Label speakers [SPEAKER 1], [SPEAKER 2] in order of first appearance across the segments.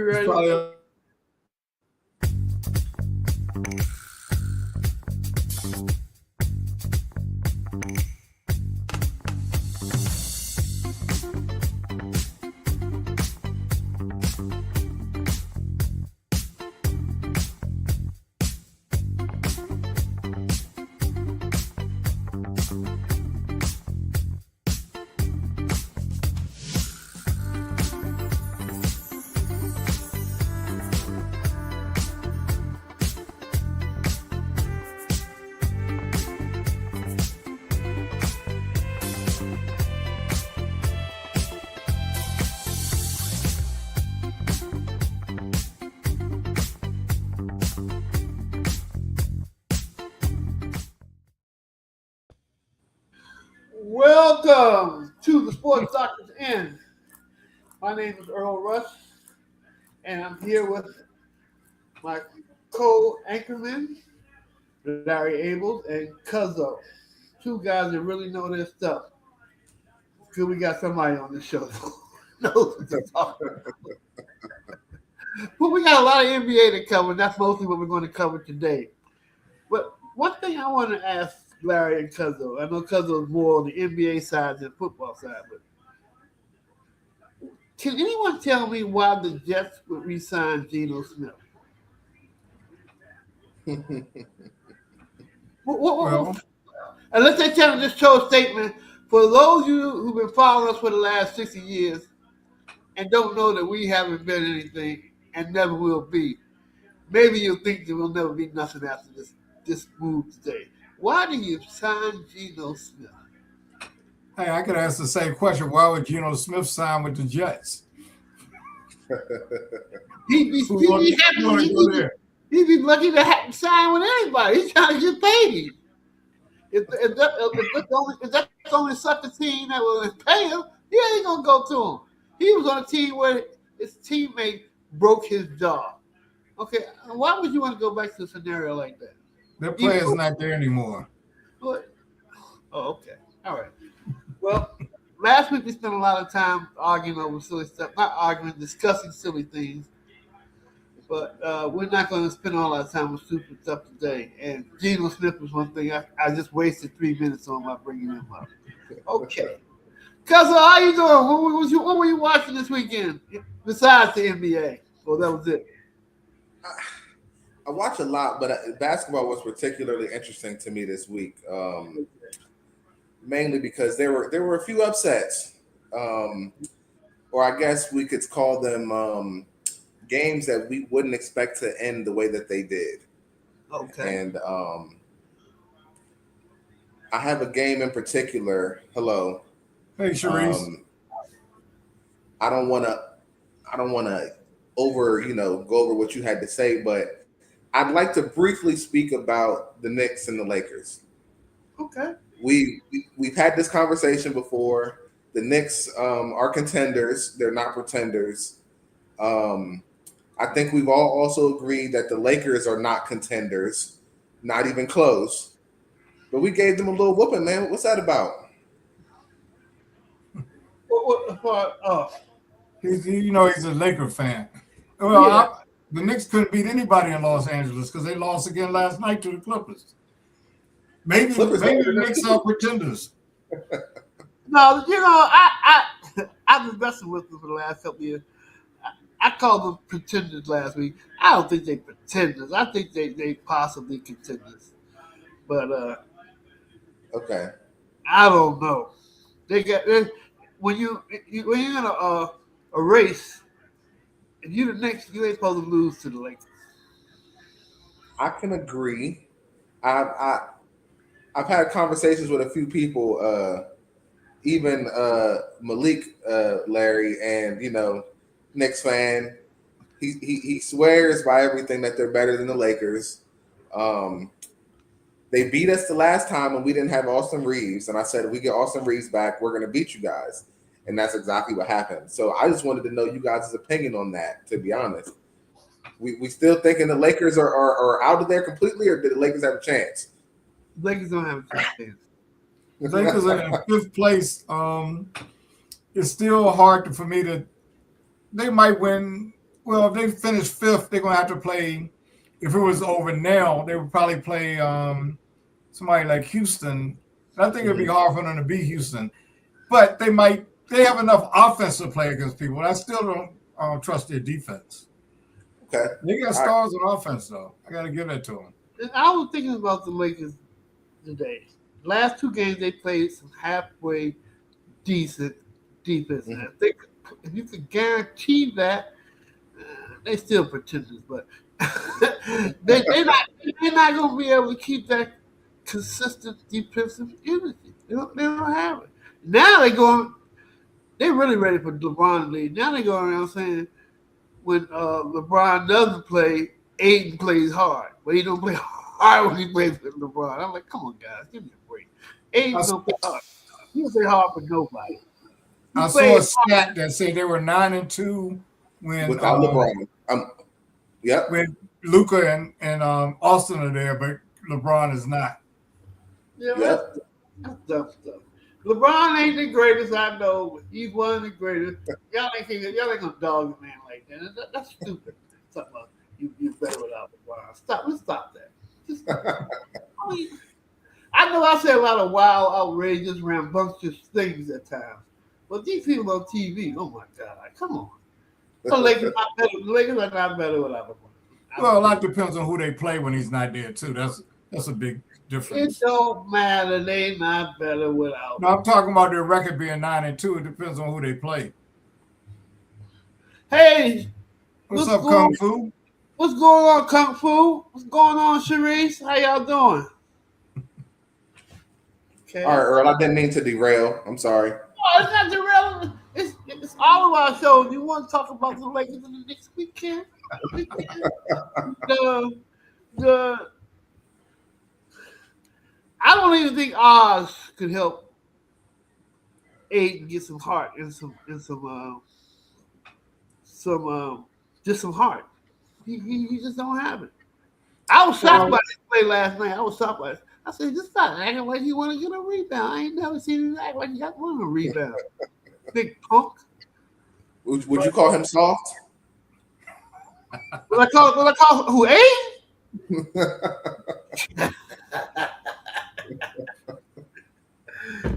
[SPEAKER 1] ready?
[SPEAKER 2] Probably
[SPEAKER 1] Welcome to the Sports Doctor's End. My name is Earl Rush, and I'm here with my co-anchorman, Larry Abels and Cuzzo. Two guys that really know their stuff. Good, we got somebody on the show knows what to talk about. But we got a lot of NBA to cover, and that's mostly what we're going to cover today. But one thing I want to ask Larry and Cuzzo, I know Cuzzo is more on the NBA side than football side, but can anyone tell me why the Jets would re-sign Geno Smith?
[SPEAKER 2] well,
[SPEAKER 1] Unless they tell me this show statement, for those of you who've been following us for the last 60 years and don't know that we haven't been anything and never will be, maybe you'll think there will never be nothing after this move today. Why do you sign Geno Smith?
[SPEAKER 2] hey, I could ask the same question. Why would Geno Smith sign with the Jets?
[SPEAKER 1] He'd be lucky to sign with anybody. He's trying to get paid. If that's the only sucker team that will pay him, he ain't gonna go to him. He was on a team where his teammate broke his jaw. Okay, why would you want to go back to a scenario like that?
[SPEAKER 2] Their player's not there anymore.
[SPEAKER 1] But, okay, all right. Well, last week we spent a lot of time arguing over silly stuff. Not arguing, discussing silly things. But we're not going to spend all our time with stupid stuff today. And Geno Smith was one thing I just wasted 3 minutes on by bringing him up. Okay. Cousin, how you doing? What were you watching this weekend besides the NBA? Well, that was it.
[SPEAKER 3] I watch a lot, but basketball was particularly interesting to me this week, mainly because there were a few upsets, or I guess we could call them games that we wouldn't expect to end the way that they did.
[SPEAKER 1] Okay.
[SPEAKER 3] And I have a game in particular. Hello.
[SPEAKER 2] Hey, Sharice.
[SPEAKER 3] I don't want to go over what you had to say, but I'd like to briefly speak about the Knicks and the Lakers.
[SPEAKER 1] Okay.
[SPEAKER 3] We've had this conversation before. The Knicks are contenders. They're not pretenders. I think we've all also agreed that the Lakers are not contenders, not even close. But we gave them a little whooping, man. What's that about?
[SPEAKER 2] He's a Laker fan. Well, yeah. The Knicks couldn't beat anybody in Los Angeles because they lost again last night to the Clippers. Maybe the Knicks are pretenders.
[SPEAKER 1] No, I've been messing with them for the last couple of years. I called them pretenders last week. I don't think they pretenders. I think they possibly contenders. But
[SPEAKER 3] okay,
[SPEAKER 1] I don't know. When you're in a race, if you're the Knicks, you ain't supposed to lose to the Lakers.
[SPEAKER 3] I can agree. I've had conversations with a few people, even Malik, Larry, and Knicks fan. He swears by everything that they're better than the Lakers. They beat us the last time when we didn't have Austin Reeves, and I said if we get Austin Reeves back, we're going to beat you guys, and that's exactly what happened. So I just wanted to know you guys' opinion on that. To be honest, we still thinking the Lakers are out of there completely, or did the Lakers have a chance?
[SPEAKER 1] Lakers don't have a chance.
[SPEAKER 2] The Lakers are in fifth place. It's still hard for me to. They might win Well, if they finish fifth, they're gonna have to play. If it was over now, they would probably play somebody like Houston. I think it'd be hard for them to beat Houston, but they might. They have enough offense to play against people. I still don't trust their defense.
[SPEAKER 3] Okay.
[SPEAKER 2] They got stars on offense, though. I got to give that to them.
[SPEAKER 1] And I was thinking about the Lakers today. Last two games they played some halfway decent defense. And I think if you could guarantee that, they still pretenders, but they're not going to be able to keep that consistent defensive energy. They don't have it. Now they're really ready for LeBron to leave. Now they go around saying when LeBron doesn't play, Aiden plays hard, but he don't play hard when he plays with LeBron. I'm like, come on, guys, give me a break. Aiden don't play hard. He don't play hard for nobody.
[SPEAKER 2] I saw a stat that said they were 9-2 when
[SPEAKER 3] without LeBron. Yep.
[SPEAKER 2] When Luka and Austin are there, but LeBron is not.
[SPEAKER 1] Yeah, that's dumb stuff. LeBron ain't the greatest, I know, but he's one of the greatest. Y'all ain't gonna dog a man like that. That's stupid. Talking about you better without LeBron. Let's stop that. Just stop. I know I say a lot of wild, outrageous, rambunctious things at times, but these people on TV, oh my God, come on. The Lakers are not better without LeBron.
[SPEAKER 2] Well, a lot depends on who they play when he's not there too. That's a big difference.
[SPEAKER 1] It don't matter. They not better without.
[SPEAKER 2] No, I'm talking about their record being 9-2. It depends on who they play.
[SPEAKER 1] Hey,
[SPEAKER 2] what's up, Kung Fu?
[SPEAKER 1] What's going on, Kung Fu? What's going on, Sharice? How y'all doing?
[SPEAKER 3] Okay. All right, Earl. I didn't mean to derail. I'm sorry.
[SPEAKER 1] Oh, it's not derailing. It's all of our shows. You want to talk about the Lakers in the next weekend? I don't even think Oz could help Aiden get some heart and some heart. He just don't have it. I was shocked by this play last night. I said, this guy acting like he want to get a rebound. I ain't never seen him act like he got one a rebound. Big punk.
[SPEAKER 3] Would you call him soft?
[SPEAKER 1] Would I call who, Aiden?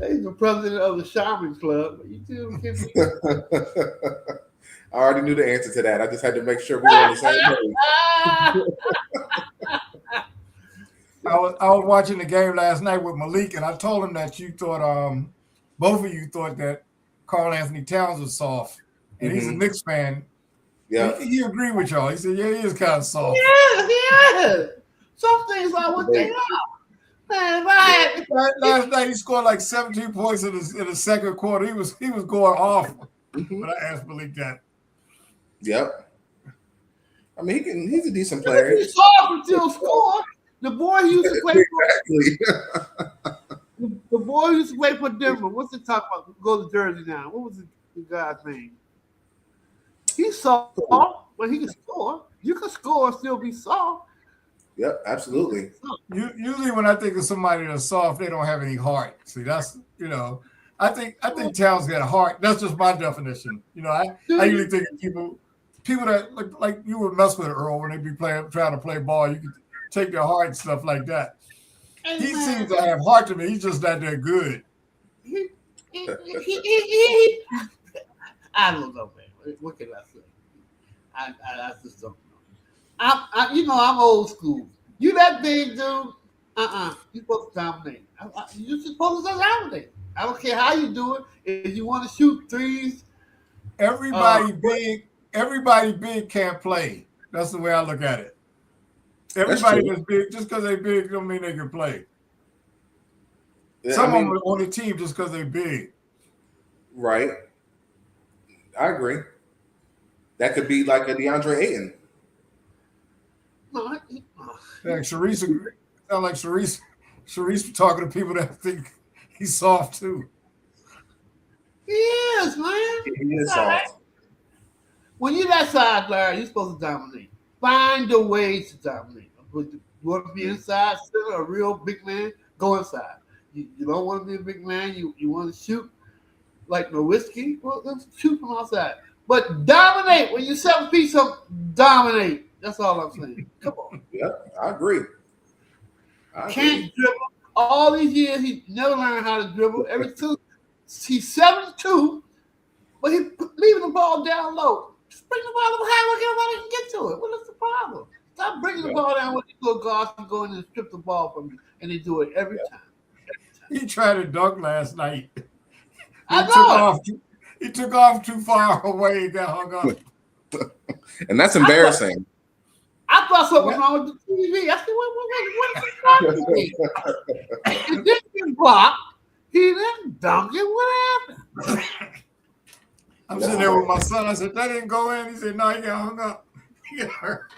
[SPEAKER 1] He's the president of the Shaman Club. You too,
[SPEAKER 3] I already knew the answer to that. I just had to make sure we were on the same page.
[SPEAKER 2] I was watching the game last night with Malik, and I told him that you thought both of you thought that Karl Anthony Towns was soft, and he's a Knicks fan.
[SPEAKER 3] Yeah,
[SPEAKER 2] he agreed with y'all. He said, "Yeah, he is kind of soft."
[SPEAKER 1] Yeah. Some things are what they are. Man,
[SPEAKER 2] last night he scored like 17 points in the second quarter. He was going off. But I asked Malik that.
[SPEAKER 3] Yep. I mean, he's a decent player.
[SPEAKER 1] He's soft until score. The boy used to play for the boy used to play for Denver. What's the talk about? Go to Jersey now. What was the guy's name? He's soft, but he can score. You can score and still be soft.
[SPEAKER 3] Yep, absolutely.
[SPEAKER 2] Usually when I think of somebody that's soft, they don't have any heart. See, that's I think Towns got a heart. That's just my definition. I usually think of people that like you would mess with Earl when they be trying to play ball. You could take their heart and stuff like that. He seems to have heart to me. He's just not that good.
[SPEAKER 1] I don't know, man. What can I say? I just don't know. I'm old school. You that big dude? You're supposed to dominate. You're supposed to dominate. I don't care how you do it. If you want to shoot threes,
[SPEAKER 2] everybody big can't play. That's the way I look at it. Everybody that's big, just because they're big, don't mean they can play. Yeah, Some of them are on the team just because they're big.
[SPEAKER 3] Right. I agree. That could be like a DeAndre Ayton.
[SPEAKER 2] Sharice sound like Sharice talking to people that think he's soft too.
[SPEAKER 1] He is, man.
[SPEAKER 3] He is soft. Right.
[SPEAKER 1] When you're that side, Larry, you're supposed to dominate. Find a way to dominate. You want to be inside, still a real big man, go inside. You don't want to be a big man. You want to shoot like Nowitzki? Well, let's shoot from outside. But dominate when you 7 feet, so dominate. That's all I'm saying. Come on.
[SPEAKER 3] Yep, I agree.
[SPEAKER 1] Can't dribble. All these years, he never learned how to dribble. He's 72, but he's leaving the ball down low. Just bring the ball up high where everybody can get to it. What is the problem? Stop bringing the ball down when these little guards can go in and strip the ball from you, and they do it every time.
[SPEAKER 2] He tried to dunk last night. He took off too far away and got hung up.
[SPEAKER 3] And that's embarrassing.
[SPEAKER 1] I thought something was wrong with the TV. I said, what is wrong with me? It didn't get blocked. He didn't dunk it. What happened?
[SPEAKER 2] I'm sitting there with my son. I said, that didn't go in. He said, no, he got hung up. He got hurt.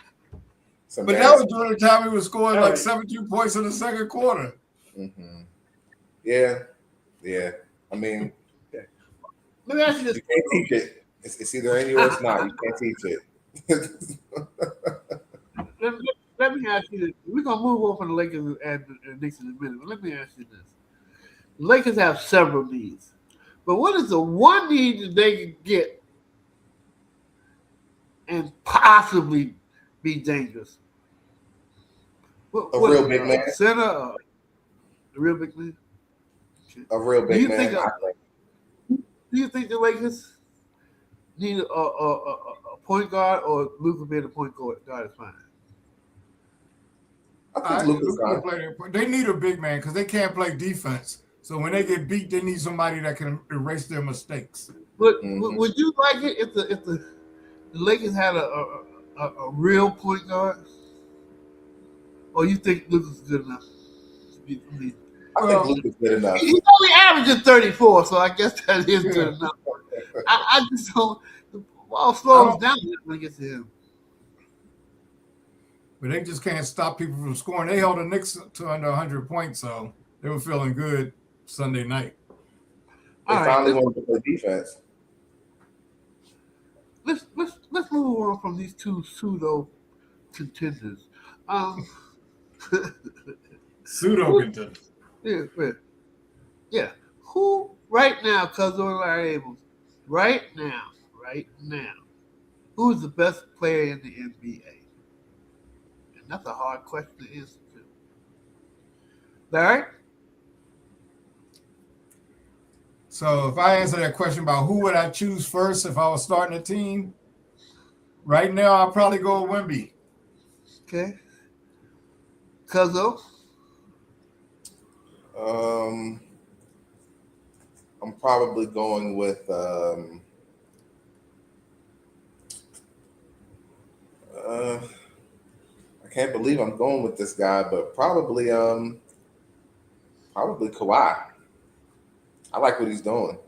[SPEAKER 2] But that was during the time he was scoring like 72 points in the second quarter.
[SPEAKER 3] Mm-hmm. Yeah. I mean,
[SPEAKER 1] let me ask you this.
[SPEAKER 3] You can't teach it. It's either in you or it's not. You can't teach it.
[SPEAKER 1] Let me ask you this. We're going to move on from the Lakers and the Knicks in a minute, but let me ask you this. The Lakers have several needs, but what is the one need that they can get and possibly be dangerous?
[SPEAKER 3] A real big man.
[SPEAKER 1] Center? A real big man? Okay.
[SPEAKER 3] A real big man.
[SPEAKER 1] Do you think the Lakers need a point guard, or Luka being a point guard is fine?
[SPEAKER 3] I think Luka's fine.
[SPEAKER 2] They need a big man because they can't play defense. So when they get beat, they need somebody that can erase their mistakes.
[SPEAKER 1] But would you like it if the Lakers had a real point guard? Or you think Luka's good enough?
[SPEAKER 3] I think Luka's good enough.
[SPEAKER 1] He's only averaging 34, so I guess that is good enough. I just don't. The ball slows down when it gets to him.
[SPEAKER 2] But they just can't stop people from scoring. They held the Knicks to under 100 points, so they were feeling good Sunday night.
[SPEAKER 3] They finally wanted to play defense.
[SPEAKER 1] Let's move on from these two pseudo contenders.
[SPEAKER 2] Pseudo contenders.
[SPEAKER 1] Yeah. Who right now, Cousin Larry Abrams, right now, who's the best player in the NBA? And that's a hard question to answer too. Larry?
[SPEAKER 2] So if I answer that question about who would I choose first if I was starting a team, right now I'll probably go with Wemby.
[SPEAKER 1] Okay. Cuzzo?
[SPEAKER 3] I'm probably going with I can't believe I'm going with this guy, but probably Kawhi. I like what he's doing.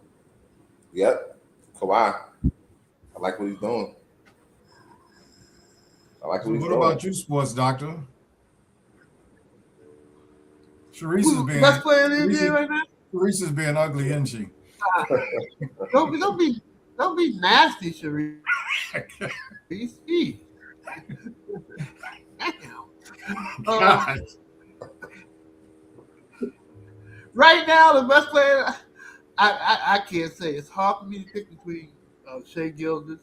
[SPEAKER 3] Yep, Kawhi. I like what he's doing.
[SPEAKER 2] What about you, sports doctor? Sharice is being
[SPEAKER 1] best player in the NBA right now?
[SPEAKER 2] Sharice is being ugly, isn't she?
[SPEAKER 1] Don't be nasty, Sharice. Damn. Right now, the best player, I can't say. It's hard for me to pick between Shea Gilgeous,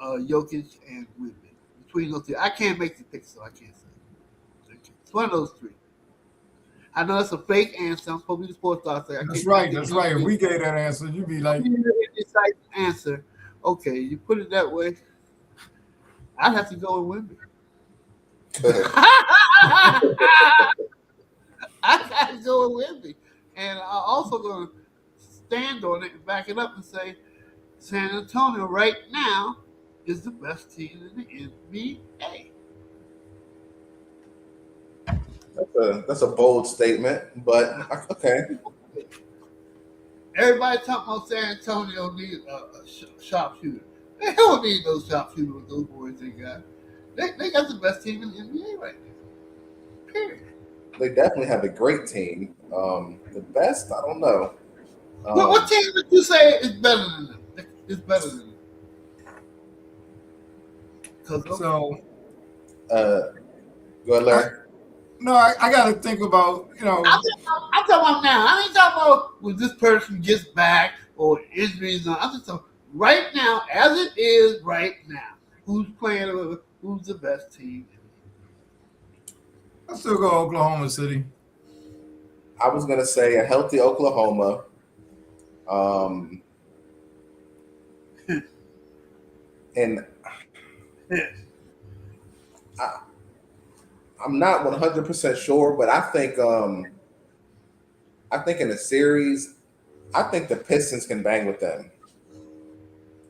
[SPEAKER 1] Jokic, and Wemby. Between those three, I can't make the pick, so I can't say. It's one of those three. I know it's a fake answer. I'm supposed to be the sports doctor.
[SPEAKER 2] That's right. If we gave that answer, you'd be like,
[SPEAKER 1] answer. Okay, you put it that way. I'd have to go with Wemby. I got to go with Wemby. And I'm also going to stand on it and back it up and say San Antonio right now is the best team in the NBA.
[SPEAKER 3] That's a bold statement, but okay.
[SPEAKER 1] Everybody talking about San Antonio need a sharpshooter. They don't need no sharpshooter with those boys they got. They got the best team in the NBA right now. Period.
[SPEAKER 3] They definitely have a great team. The best, I don't know.
[SPEAKER 1] What team would you say is better than them? It's better than them.
[SPEAKER 2] So,
[SPEAKER 3] go ahead, Larry.
[SPEAKER 2] No, I got to think about,
[SPEAKER 1] I'm talking about now. I ain't talking about when this person gets back or injuries. I'm just talking right now, as it is right now, who's playing? Who's the best team?
[SPEAKER 2] I still go Oklahoma City.
[SPEAKER 3] I was gonna say a healthy Oklahoma. Um, and I, I'm not 100% sure, but I think in a series, I think the Pistons can bang with them.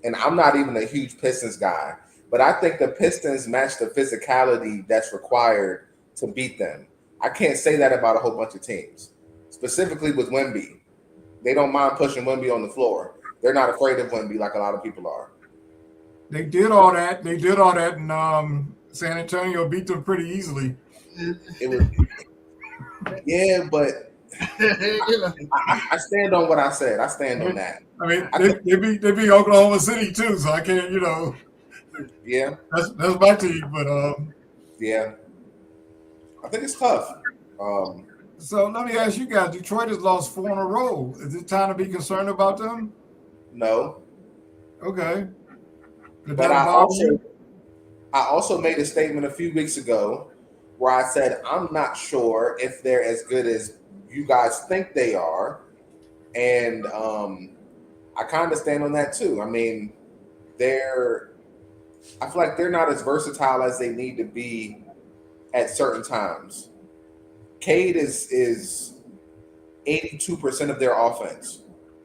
[SPEAKER 3] And I'm not even a huge Pistons guy, but I think the Pistons match the physicality that's required to beat them. I can't say that about a whole bunch of teams, specifically with Wemby. They don't mind pushing Wemby on the floor. They're not afraid of Wemby like a lot of people are.
[SPEAKER 2] They did all that. They did all that, and San Antonio beat them pretty easily.
[SPEAKER 3] It was, yeah, but I stand on what I said. I stand on that.
[SPEAKER 2] I mean, they beat Oklahoma City too, so I can't,
[SPEAKER 3] Yeah,
[SPEAKER 2] that's my team. But
[SPEAKER 3] yeah, I think it's tough.
[SPEAKER 2] so let me ask you guys: Detroit has lost 4 in a row. Is it time to be concerned about them?
[SPEAKER 3] No,
[SPEAKER 2] Okay. Did
[SPEAKER 3] but
[SPEAKER 2] that bother you?
[SPEAKER 3] I also made a statement a few weeks ago where I said I'm not sure if they're as good as you guys think they are, and I kind of stand on that too. I mean, I feel like they're not as versatile as they need to be at certain times. Cade is 82% of their offense.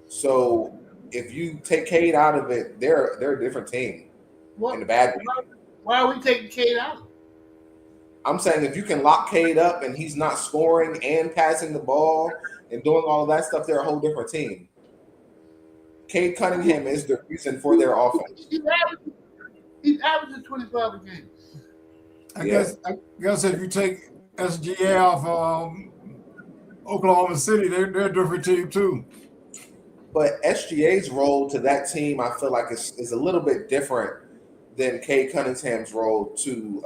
[SPEAKER 3] So if you take Cade out of it, they're a different team in the bad way.
[SPEAKER 1] Why are we taking Cade out?
[SPEAKER 3] I'm saying if you can lock Cade up and he's not scoring and passing the ball and doing all of that stuff, they're a whole different team. Cade Cunningham is the reason for their offense.
[SPEAKER 1] He's averaging 25 a game.
[SPEAKER 2] I guess if you take SGA off Oklahoma City, they're a different team too.
[SPEAKER 3] But SGA's role to that team, I feel like is a little bit different than Cade Cunningham's role to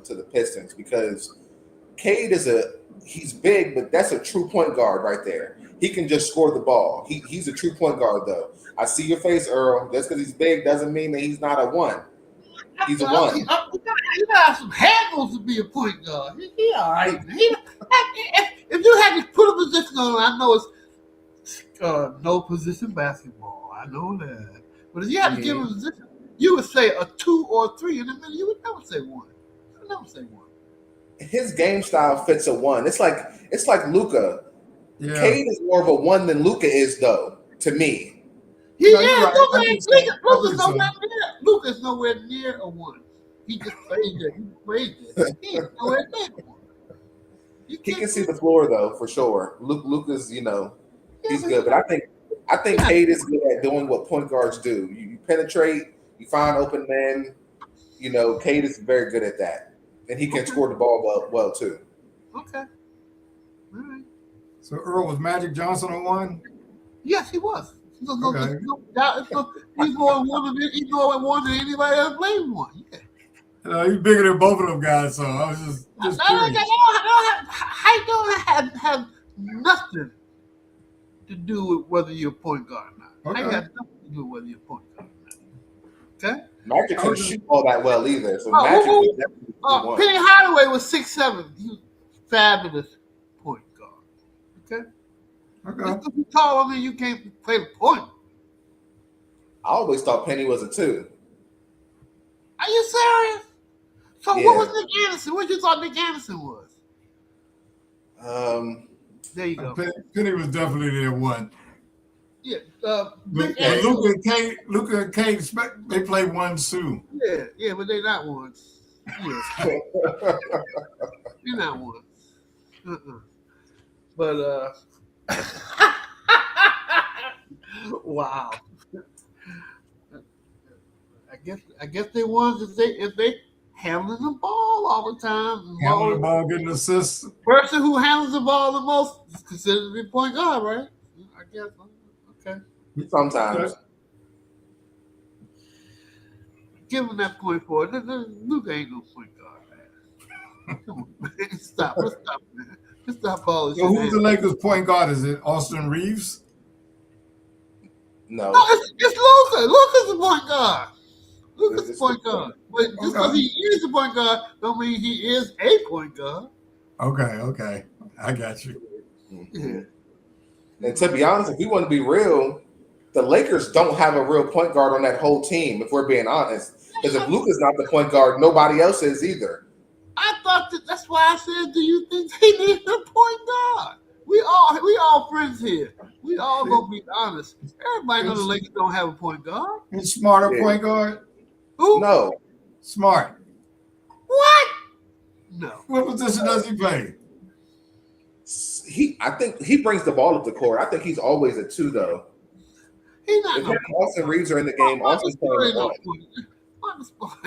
[SPEAKER 3] the Pistons, because Cade he's big, but that's a true point guard right there. He can just score the ball. He's a true point guard though. I see your face, Earl. Just because he's big doesn't mean that he's not a one. He's a one.
[SPEAKER 1] You got some handles to be a point guard. He all right. If you had to put a position on, I know it's no position basketball. I know that. But if you had to give him a position, you would say a 2 or 3 in a minute. You would never say 1. You would never say 1.
[SPEAKER 3] His game style fits a 1. It's like Luka.
[SPEAKER 2] Yeah.
[SPEAKER 3] Cade is more of a 1 than Luka is, though, to me.
[SPEAKER 1] Luka's nowhere near a 1. He just played there. He played there. He ain't nowhere near a 1.
[SPEAKER 3] He can see the floor though, for sure. Luka's, he's good, but I think Cade is good at doing what point guards do. You penetrate, you find open men. Cade is very good at that, and he can score the ball well too.
[SPEAKER 1] Okay. All right.
[SPEAKER 2] So Earl, was Magic Johnson a 1?
[SPEAKER 1] Yes, he was. He's more
[SPEAKER 2] Okay.
[SPEAKER 1] one than anybody else played 1. Yeah.
[SPEAKER 2] He's bigger than both of them guys, so I was just curious.
[SPEAKER 1] Height don't have nothing to do with whether you're a point guard or not.
[SPEAKER 2] Okay.
[SPEAKER 1] Height has nothing to do with whether you're a point guard or not. Okay?
[SPEAKER 3] Magic couldn't shoot all that well either, so Magic was definitely one.
[SPEAKER 1] Penny Hardaway was 6'7". He was a fabulous point guard. Okay?
[SPEAKER 2] Okay.
[SPEAKER 1] If you're taller than you can't play the point.
[SPEAKER 3] I always thought Penny was a 2.
[SPEAKER 1] Are you serious? So
[SPEAKER 3] Yeah.
[SPEAKER 1] what was Nick Anderson? What you thought Nick Anderson was? There you go.
[SPEAKER 2] Penny was definitely there 1.
[SPEAKER 1] Yeah.
[SPEAKER 2] Luka and Cade, they play 1 too.
[SPEAKER 1] Yeah, but they're not ones. Yeah. They're not ones. But wow. I guess they ones if they handling the ball all the time.
[SPEAKER 2] Handling the ball, getting assists.
[SPEAKER 1] Person who handles the ball the most is considered to be point guard, right? I guess. Okay.
[SPEAKER 3] Sometimes.
[SPEAKER 1] Give him that point for it. Luka ain't no point guard, man. Come on, man. Stop. Let's stop, man. Let's stop all this.
[SPEAKER 2] So who's the Lakers point guard? Is it Austin Reeves?
[SPEAKER 3] No.
[SPEAKER 1] No, it's Luka. Luka's the point guard. Luka's the
[SPEAKER 3] It's
[SPEAKER 1] point
[SPEAKER 3] the
[SPEAKER 1] guard. But just because he is the point guard, don't mean he is a point guard.
[SPEAKER 2] Okay. I got you.
[SPEAKER 3] Mhm. And to be honest, if we want to be real, the Lakers don't have a real point guard on that whole team, if we're being honest. Because if Luka's not the point guard, nobody else is either.
[SPEAKER 1] I thought that's why I said, do you think they need a point guard? We all friends here. We all gonna be honest. Everybody know the Lakers don't have a point guard.
[SPEAKER 2] He's smarter point guard.
[SPEAKER 1] Who?
[SPEAKER 3] No.
[SPEAKER 2] Smart.
[SPEAKER 1] What? No.
[SPEAKER 2] What position does he play?
[SPEAKER 3] I think he brings the ball up the court. I think he's always a 2, though.
[SPEAKER 1] He's not
[SPEAKER 3] If
[SPEAKER 1] no
[SPEAKER 3] him and Austin Reeves are in the game, Austin's playing
[SPEAKER 1] no
[SPEAKER 3] one.
[SPEAKER 1] Marcus Smart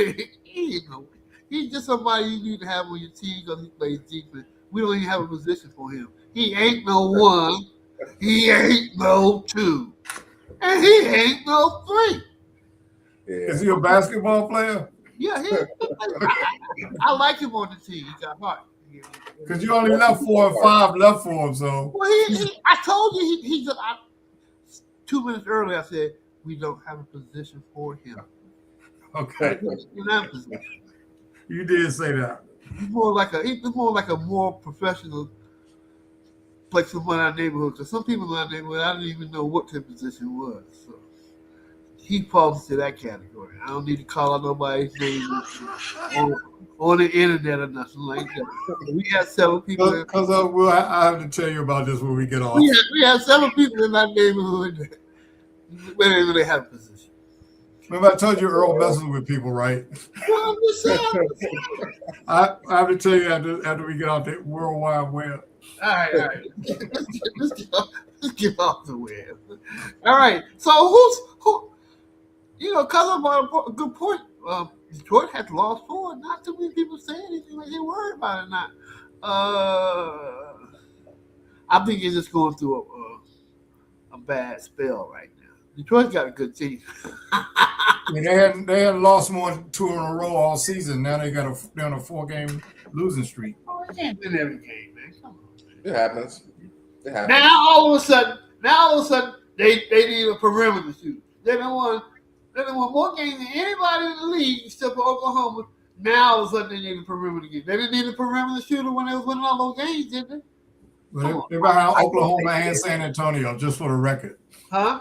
[SPEAKER 1] he ain't no. He's just somebody you need to have on your team because he plays defense. We don't even have a position for him. He ain't no 1. He ain't no 2. And he ain't no 3.
[SPEAKER 3] Yeah.
[SPEAKER 2] Is he a basketball player?
[SPEAKER 1] Yeah, I like him on the team. He got heart.
[SPEAKER 2] Because you only left 4 and 5 left for him, so.
[SPEAKER 1] Well, I told you he's 2 minutes earlier. I said we don't have a position for him.
[SPEAKER 2] Okay.
[SPEAKER 1] You know, position.
[SPEAKER 2] You did say that.
[SPEAKER 1] He's more like a more professional place from our neighborhood. Because some people in our neighborhood, I didn't even know what their position was. So he falls into that category. I don't need to call out nobody's name on the internet or nothing like that. We have several people.
[SPEAKER 2] Because I have to tell you about this when we get off.
[SPEAKER 1] We have several people in our neighborhood that where they really have a position.
[SPEAKER 2] Remember I told you Earl messes with people, right?
[SPEAKER 1] Well, I'm just saying.
[SPEAKER 2] I have to tell you after we get off the World Wide Web.
[SPEAKER 1] All right. Let's get off the web. All right. So who? You know, Cousin brought a good point. Detroit has lost 4. Not too many people say anything like they worried about it. Not. I think he's just going through a bad spell right now. Detroit's got a good team.
[SPEAKER 2] I mean, they had lost more than 2 in a row all season. Now they're on a 4-game losing streak.
[SPEAKER 1] Oh, they can't win every game, man. Come on, man.
[SPEAKER 3] It happens.
[SPEAKER 1] Now all of a sudden, they need a perimeter shooter. They don't want more games than anybody in the league except for Oklahoma. Now all of a sudden they need a perimeter game. They didn't need a perimeter shooter when they was winning all those games, did they?
[SPEAKER 2] But they're behind Oklahoma and San Antonio, just for the record.
[SPEAKER 1] Huh?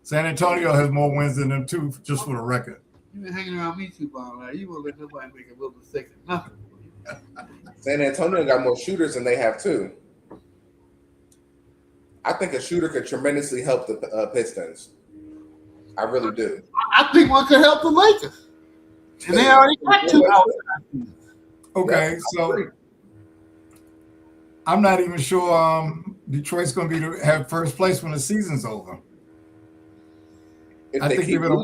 [SPEAKER 2] San Antonio has more wins than them too, just for the record.
[SPEAKER 1] You've been hanging around me too long, right? You won't let nobody make a little mistake of nothing.
[SPEAKER 3] San Antonio got more shooters than they have too. I think a shooter could tremendously help the Pistons. I really do.
[SPEAKER 1] I think one could help the Lakers. And they already got 2 outside.
[SPEAKER 2] Okay, so I'm not even sure Detroit's going to have first place when the season's over. I think they better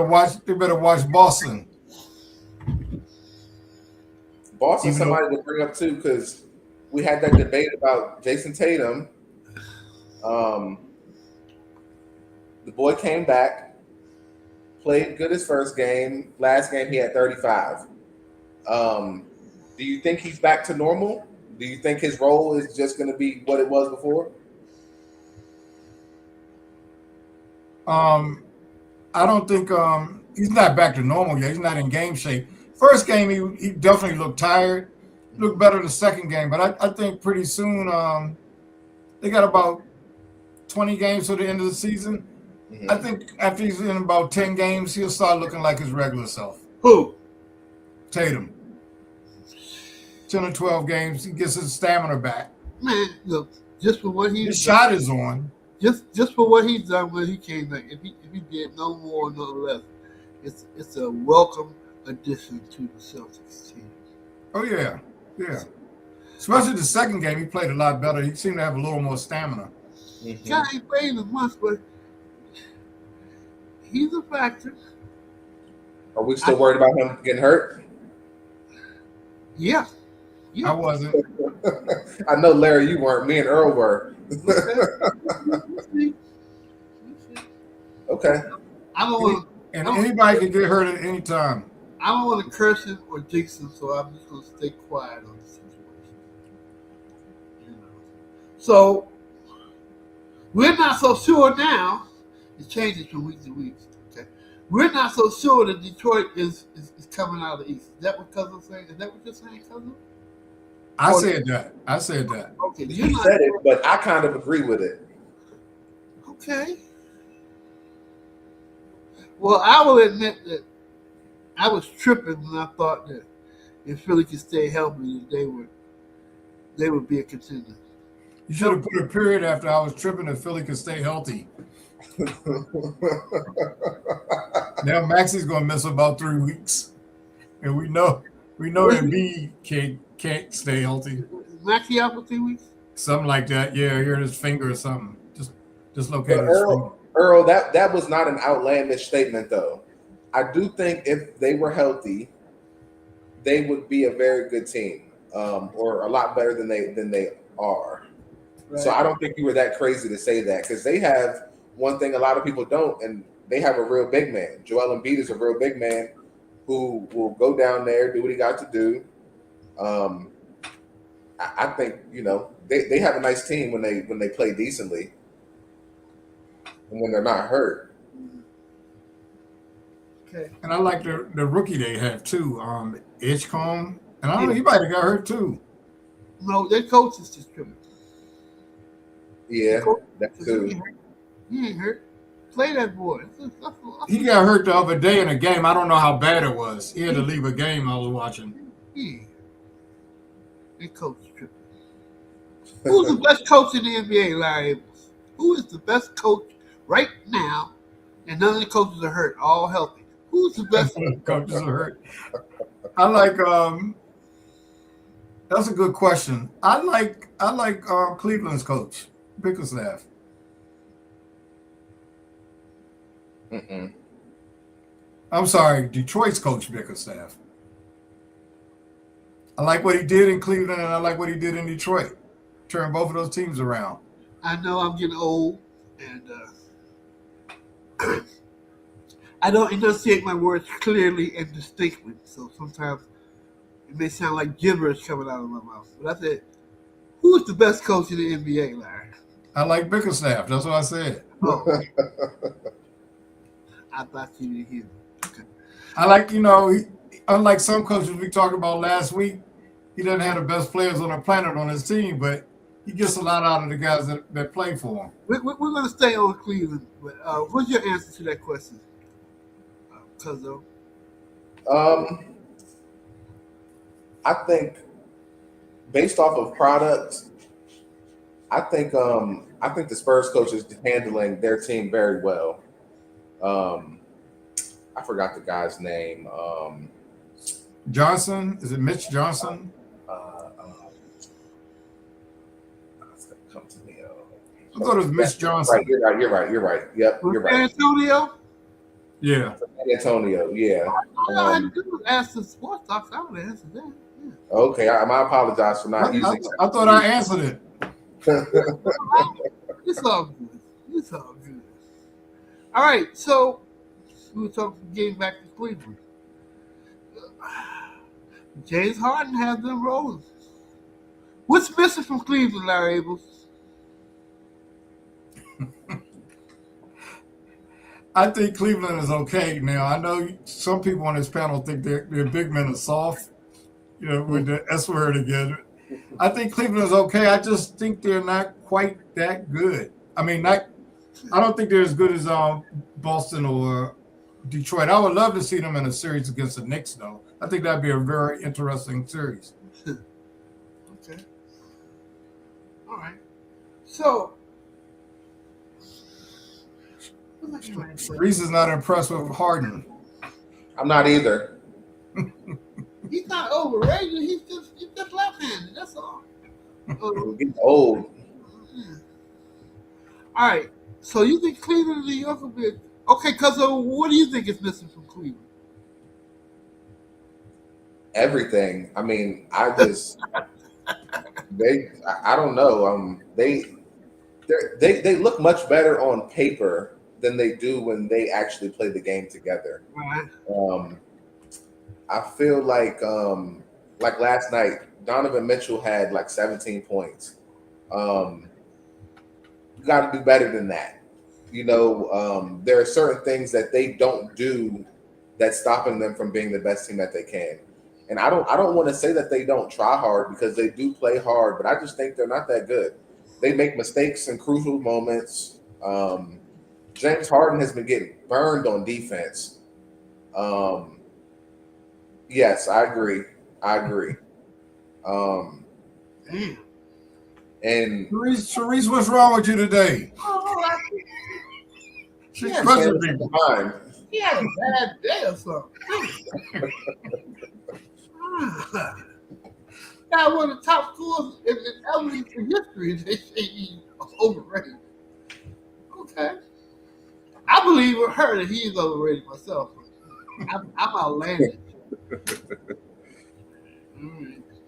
[SPEAKER 2] watch. They better watch Boston.
[SPEAKER 3] Boston, somebody to bring up too, because we had that debate about Jason Tatum. The boy came back, played good his first game. Last game he had 35. Do you think he's back to normal? Do you think his role is just going to be what it was before?
[SPEAKER 2] I don't think he's not back to normal yet. He's not in game shape. First game, he definitely looked tired. Looked better the second game, but I think pretty soon they got about 20 games to the end of the season. Mm-hmm. I think after he's in about 10 games, he'll start looking like his regular self.
[SPEAKER 1] Who?
[SPEAKER 2] Tatum. 10 or 12 games, he gets his stamina back.
[SPEAKER 1] Man, look, just for what
[SPEAKER 2] his shot is on.
[SPEAKER 1] Just for what he's done when he came back, if he did no more, no less, it's a welcome addition to the Celtics team.
[SPEAKER 2] Oh yeah. Especially the second game, he played a lot better. He seemed to have a little more stamina.
[SPEAKER 1] Mm-hmm. God ain't playing as much, but he's a factor.
[SPEAKER 3] Are we still worried about him getting hurt?
[SPEAKER 1] Yeah.
[SPEAKER 2] I wasn't.
[SPEAKER 3] I know, Larry, you weren't. Me and Earl were. Okay.
[SPEAKER 1] I don't want.
[SPEAKER 2] And anybody can get hurt at any time.
[SPEAKER 1] I don't want to curse him or jinx him, so I'm just going to stay quiet on the situation. You know. So we're not so sure now It changes from week to week. Okay. We're not so sure that Detroit is coming out of the East. Is that what Cousin's saying? Is that what you're saying, Cousin?
[SPEAKER 2] I said that. I said that.
[SPEAKER 1] Okay, you're
[SPEAKER 3] You
[SPEAKER 1] not
[SPEAKER 3] said it,
[SPEAKER 1] sure.
[SPEAKER 3] but I kind of agree with it.
[SPEAKER 1] Okay. Well, I will admit that I was tripping when I thought that if Philly could stay healthy, that they would be a contender.
[SPEAKER 2] You should have put a period after I was tripping that Philly could stay healthy. Now Maxie's going to miss about 3 weeks, and we know that B can't stay healthy.
[SPEAKER 1] Is Maxie out for 3 weeks?
[SPEAKER 2] Something like that. Yeah, I heard his finger or something. Just dislocated his finger.
[SPEAKER 3] Earl, that was not an outlandish statement, though. I do think if they were healthy, they would be a very good team, or a lot better than they are.
[SPEAKER 1] Right.
[SPEAKER 3] So I don't think you were that crazy to say that, because they have one thing a lot of people don't, and they have a real big man. Joel Embiid is a real big man who will go down there, do what he got to do. I think they have a nice team when they play decently and when they're not hurt.
[SPEAKER 1] Okay.
[SPEAKER 2] And I like the rookie they have too, Edgecombe. And I don't know, he might have got hurt too.
[SPEAKER 1] No, their coach is just tripping.
[SPEAKER 3] Yeah, that's too.
[SPEAKER 1] He ain't hurt. Play that boy.
[SPEAKER 2] He got hurt the other day in a game. I don't know how bad it was. He had to leave a game I was watching.
[SPEAKER 1] Yeah. Their coach is tripping. Who's the best coach in the NBA, Larry Abrams? Who is the best coach right now? And none of the coaches are hurt, all healthy. Who's the best?
[SPEAKER 2] Coaches are hurt. I like. That's a good question. I like Cleveland's coach, Bickerstaff.
[SPEAKER 3] Mm-mm.
[SPEAKER 2] I'm sorry, Detroit's coach, Bickerstaff. I like what he did in Cleveland, and I like what he did in Detroit. Turn both of those teams around.
[SPEAKER 1] I know I'm getting old, and I don't enunciate my words clearly and distinctly. So sometimes it may sound like gibberish coming out of my mouth. But I said, who is the best coach in the NBA, Larry?
[SPEAKER 2] I like Bickerstaff. That's what I said.
[SPEAKER 1] Oh. I thought you didn't hear me. Okay.
[SPEAKER 2] I like, unlike some coaches we talked about last week, he doesn't have the best players on the planet on his team, but he gets a lot out of the guys that play for him.
[SPEAKER 1] We're going to stay on Cleveland. But what's your answer to that question, Cuzzo?
[SPEAKER 3] I think based off of product, I think the Spurs coach is handling their team very well. I forgot the guy's name.
[SPEAKER 2] Johnson? Is it Mitch Johnson?
[SPEAKER 3] It's gonna come to me.
[SPEAKER 2] I thought it was Mitch Johnson.
[SPEAKER 3] Right, you're right. Yep, you're right.
[SPEAKER 1] Antonio?
[SPEAKER 2] Yeah.
[SPEAKER 3] Antonio, yeah.
[SPEAKER 1] All I had to do was ask the sports talks. I would answer that. Yeah.
[SPEAKER 3] Okay, I apologize for not using.
[SPEAKER 2] I thought I answered it.
[SPEAKER 1] It's all good. It's all good. All right, so we were getting back to Cleveland. James Harden has them rolling. What's missing from Cleveland, Larry Abels?
[SPEAKER 2] I think Cleveland is okay now. I know some people on this panel think their big men are soft, with the S word again. I think Cleveland is okay. I just think they're not quite that good. I mean, I don't think they're as good as Boston or Detroit. I would love to see them in a series against the Knicks, though. I think that'd be a very interesting series.
[SPEAKER 1] Okay. All right. So,
[SPEAKER 2] Reese is not impressed with Harden.
[SPEAKER 3] I'm not either.
[SPEAKER 1] he's not overrated. He's just left-handed. That's all.
[SPEAKER 3] We're getting old.
[SPEAKER 1] Yeah. All right. So you think Cleveland and New York will be okay? Because what do you think is missing from Cleveland?
[SPEAKER 3] Everything. I mean, I don't know. They look much better on paper than they do when they actually play the game together.
[SPEAKER 1] Right.
[SPEAKER 3] I feel like last night, Donovan Mitchell had like 17 points. You got to do better than that. there are certain things that they don't do that's stopping them from being the best team that they can. And I don't want to say that they don't try hard, because they do play hard, but I just think they're not that good. They make mistakes in crucial moments. James Harden has been getting burned on defense. Yes, I agree.
[SPEAKER 1] Damn.
[SPEAKER 3] And
[SPEAKER 2] Sharice, what's wrong with you today?
[SPEAKER 1] Oh,
[SPEAKER 2] She's
[SPEAKER 1] Yeah,
[SPEAKER 2] crushing me.
[SPEAKER 3] fine.
[SPEAKER 1] he had a bad day or something. Guy one of the top schools in elementary history. They say he's overrated. Okay. I believe with her that he's overrated myself. I'm outlandish.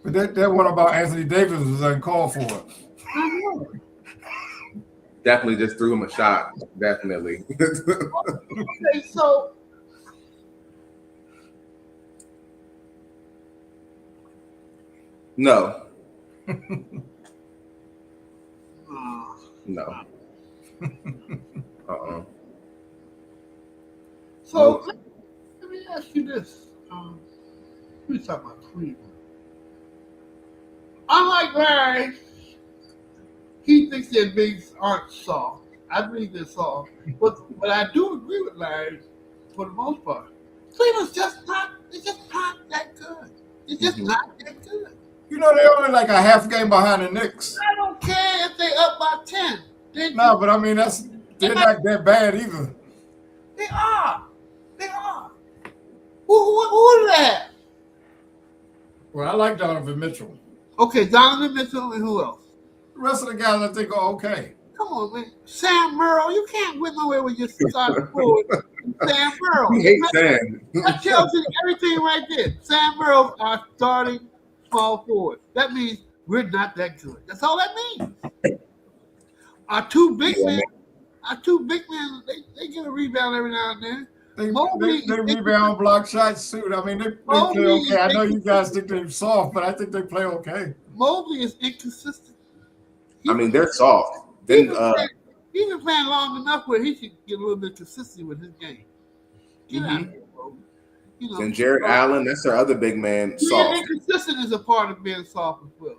[SPEAKER 2] But that one about Anthony Davis was uncalled for.
[SPEAKER 3] Definitely just threw him a shot. Definitely.
[SPEAKER 1] Okay, so
[SPEAKER 3] No.
[SPEAKER 1] uh,
[SPEAKER 3] No.
[SPEAKER 1] so let me ask you this. We talking about Cleveland. Unlike Larry, he thinks their bigs aren't soft. I believe they're soft. But I do agree with Larry for the most part. Cleveland's just not that good. It's just not that good.
[SPEAKER 2] You know, they're only like a half game behind the Knicks.
[SPEAKER 1] I don't care if they up by 10.
[SPEAKER 2] No, but I mean they're not that bad either.
[SPEAKER 1] They are. Who do they have?
[SPEAKER 2] Well, I like Donovan Mitchell.
[SPEAKER 1] Okay, Donovan Mitchell and who else?
[SPEAKER 2] The rest of the guys I think are okay.
[SPEAKER 1] Come on, man. Sam Merrill, you can't win nowhere with your starting forward. Sam Merrill.
[SPEAKER 3] He hates Sam.
[SPEAKER 1] That tells you everything right there. Sam Merrill, our starting small forward. That means we're not that good. That's all that means. Our two big men, they get a rebound every now and then.
[SPEAKER 2] They
[SPEAKER 1] Mobley,
[SPEAKER 2] rebound, block shots, too. I mean, they play okay. I know you guys think they're soft, but I think they play okay.
[SPEAKER 1] Mobley is inconsistent.
[SPEAKER 3] I mean, they're soft.
[SPEAKER 1] He's been playing long enough where he should get a little bit consistent with his game. Get out of here, Mobley.
[SPEAKER 3] And Jared Allen, that's their other big man, soft.
[SPEAKER 1] Inconsistent is a part of being soft as well.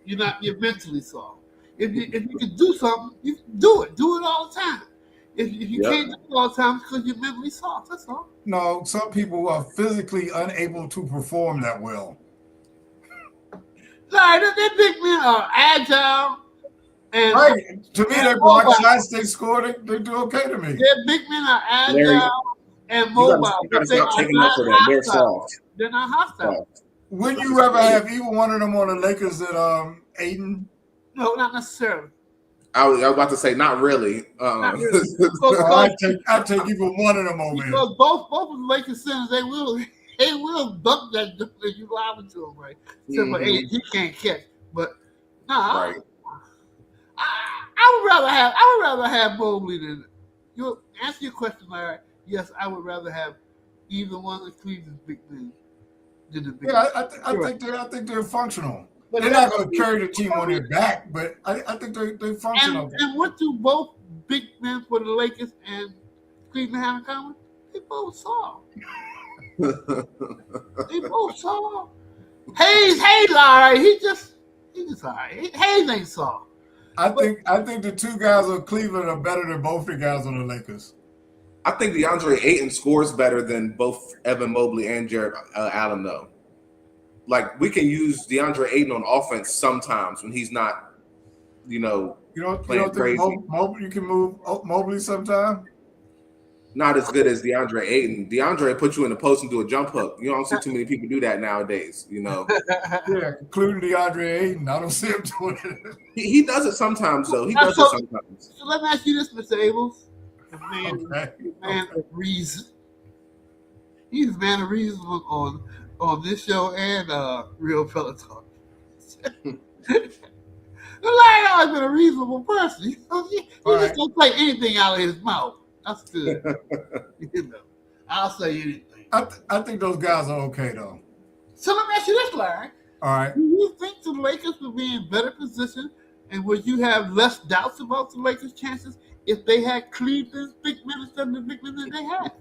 [SPEAKER 1] You're mentally soft. If you can do something, you can do it. Do it all the time. If you can't do it all the time, it's because you're mentally soft. That's all.
[SPEAKER 2] No, some people are physically unable to perform that well.
[SPEAKER 1] Sorry, their big men are agile. And
[SPEAKER 2] right. To me, they block shots, they score, they do okay to me.
[SPEAKER 1] Their big men are agile and mobile.
[SPEAKER 3] They're soft.
[SPEAKER 1] They're not hostile.
[SPEAKER 2] Would you rather have either one of them on the Lakers than Aiden?
[SPEAKER 1] No, not necessarily.
[SPEAKER 3] I was about to say, not really.
[SPEAKER 1] Not really.
[SPEAKER 2] I'd take even one of them over here.
[SPEAKER 1] Because both of the Lakers centers, they will dunk that if you lob it to them, right? Except for Aiden, he can't catch. But
[SPEAKER 3] right.
[SPEAKER 1] I would rather have Mobley than you. Answer your question, Larry. Yes, I would rather have either one of the Cleveland's big men than the big.
[SPEAKER 2] Yeah, I think they're functional. But they're not going to carry the team on their back, but I think they're functional.
[SPEAKER 1] And what do both big men for the Lakers and Cleveland have in common? They both saw. They both saw. Hayes, Larry, he just all right. Hayes ain't soft.
[SPEAKER 2] I think the two guys on Cleveland are better than both the guys on the Lakers.
[SPEAKER 3] I think DeAndre Ayton scores better than both Evan Mobley and Jared Allen, though. Like, we can use DeAndre Ayton on offense sometimes when he's not, playing crazy.
[SPEAKER 2] You can move Mobley sometime?
[SPEAKER 3] Not as good as DeAndre Ayton. DeAndre put you in the post and do a jump hook. You don't see too many people do that nowadays,
[SPEAKER 2] Yeah, including DeAndre Ayton. I don't see him doing it.
[SPEAKER 3] He does it sometimes, though. He does it sometimes.
[SPEAKER 1] So let me ask you this, Mr. Abels. The man of reason. He's a man of reason on this show and Real Fella Talk. Larry always been a reasonable person. He just don't say anything out of his mouth. That's good. I'll say anything.
[SPEAKER 2] I think those guys are okay, though.
[SPEAKER 1] So let me ask you this, Larry.
[SPEAKER 2] All right.
[SPEAKER 1] Do you think the Lakers will be in better position, and would you have less doubts about the Lakers' chances if they had Cleveland's big men instead of the big men that they had.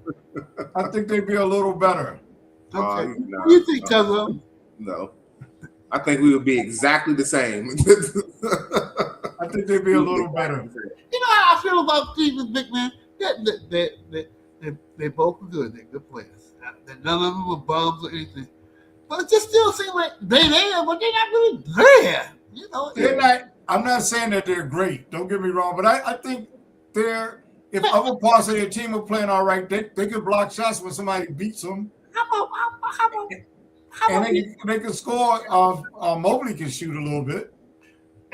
[SPEAKER 2] I think they'd be a little better.
[SPEAKER 1] Okay.
[SPEAKER 3] No,
[SPEAKER 1] What do you think, Cuzzo?
[SPEAKER 3] No. I think we would be exactly the same.
[SPEAKER 2] I think they'd be a little better.
[SPEAKER 1] You know how I feel about Cleveland's big men? They both are good. They're good players. None of them are bums or anything. But it just still seems like they're there, but they're not really there. You know,
[SPEAKER 2] They're not. I'm not saying that they're great. Don't get me wrong, but I think they're. If other parts of their team are playing all right, they could block shots when somebody beats them,
[SPEAKER 1] how
[SPEAKER 2] and
[SPEAKER 1] about
[SPEAKER 2] they can score. Mobley can shoot a little bit.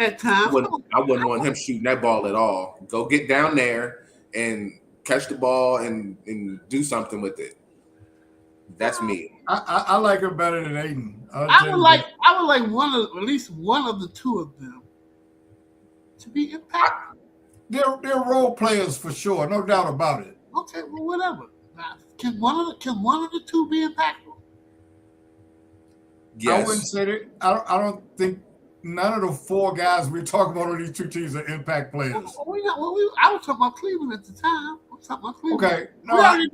[SPEAKER 1] at times?
[SPEAKER 3] I wouldn't want him shooting that ball at all. Go get down there and catch the ball and do something with it. That's me.
[SPEAKER 2] I like her better than Aiden.
[SPEAKER 1] I would like at least one of the two of them to be impactful.
[SPEAKER 2] They're role players for sure, no doubt about it.
[SPEAKER 1] Okay, well, whatever. Now, can one of the two be impactful?
[SPEAKER 2] I wouldn't say that. I don't think none of the four guys we're talking about on these two teams are impact players.
[SPEAKER 1] I was talking about Cleveland at the time. I was talking about Cleveland.
[SPEAKER 2] Okay, no,
[SPEAKER 1] we already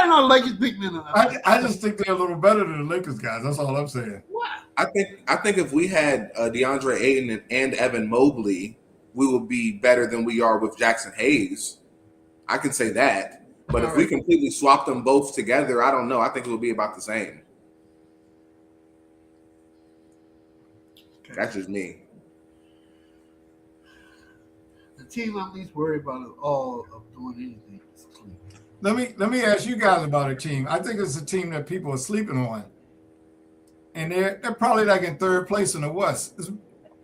[SPEAKER 1] know Lakers big men.
[SPEAKER 2] I just think they're a little better than the Lakers guys. That's all I'm saying.
[SPEAKER 1] What?
[SPEAKER 3] I think if we had DeAndre Ayton and Evan Mobley, we would be better than we are with Jackson Hayes. I can say that. But if we completely swap them both together, I don't know. I think it would be about the same. Okay. That's just me.
[SPEAKER 1] The team I'm least worried about of all of doing anything is Cleveland.
[SPEAKER 2] Let me ask you guys about a team. I think it's a team that people are sleeping on, and they're probably like in third place in the West. It's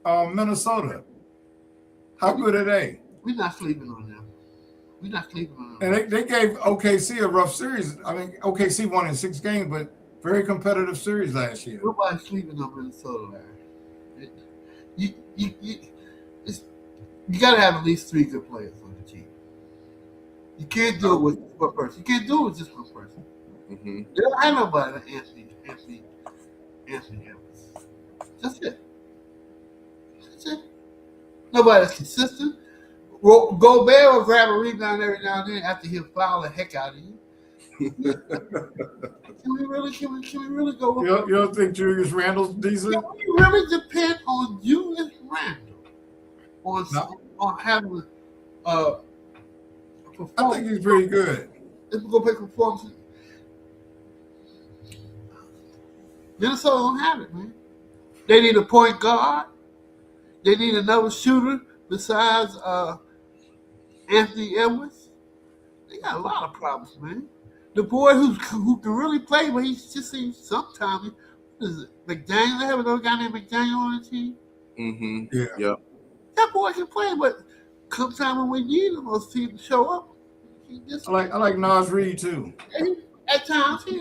[SPEAKER 2] Minnesota. How good are they?
[SPEAKER 1] We're not sleeping on them. We're not sleeping on them.
[SPEAKER 2] And they gave OKC a rough series. I mean, OKC won in 6 games, but very competitive series last year.
[SPEAKER 1] Nobody's sleeping on Minnesota, Larry. You got to have at least 3 good players on the team. You can't do it with one person. You can't do it with just one person.
[SPEAKER 3] Mm-hmm.
[SPEAKER 1] They don't have nobody like Anthony Edwards. That's it. That's it. Nobody's consistent. Gobert will grab a rebound every now and then after he'll foul the heck out of you. Can we really go?
[SPEAKER 2] You don't think Julius Randle's decent?
[SPEAKER 1] Can we really depend on Julius Randle on having a performance?
[SPEAKER 2] I think he's pretty good.
[SPEAKER 1] If we go pick performances, Minnesota don't have it, man. They need a point guard. They need another shooter besides Anthony Edwards. They got a lot of problems, man. The boy who can really play, but he just seems sometimes. What is it? McDaniel? They have another guy named McDaniel on the team.
[SPEAKER 3] Mm-hmm.
[SPEAKER 2] Yeah.
[SPEAKER 3] Yep.
[SPEAKER 1] That boy can play, but sometime when we need him, those teams to show up. He just
[SPEAKER 2] I like Nas Reed too.
[SPEAKER 1] at times he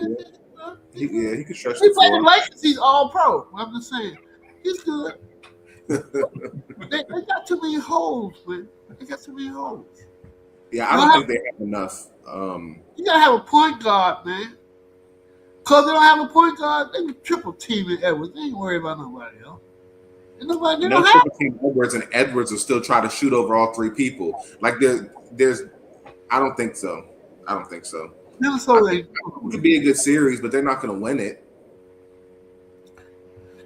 [SPEAKER 3] he can stretch
[SPEAKER 1] he
[SPEAKER 3] the
[SPEAKER 1] played the
[SPEAKER 3] floor.
[SPEAKER 1] Lakers. He's all pro. I'm just saying, he's good. They got too many holes, man. They got too many holes.
[SPEAKER 3] Yeah, I don't think they have enough.
[SPEAKER 1] You gotta have a point guard, man. Cause they don't have a point guard, they be triple teaming Edwards. They ain't worried about nobody else. And nobody, they don't have.
[SPEAKER 3] Triple team Edwards, and Edwards will still try to shoot over all 3 people. Like there's, I don't think so.
[SPEAKER 1] Minnesota.
[SPEAKER 3] It could be a good series, but they're not going to win it.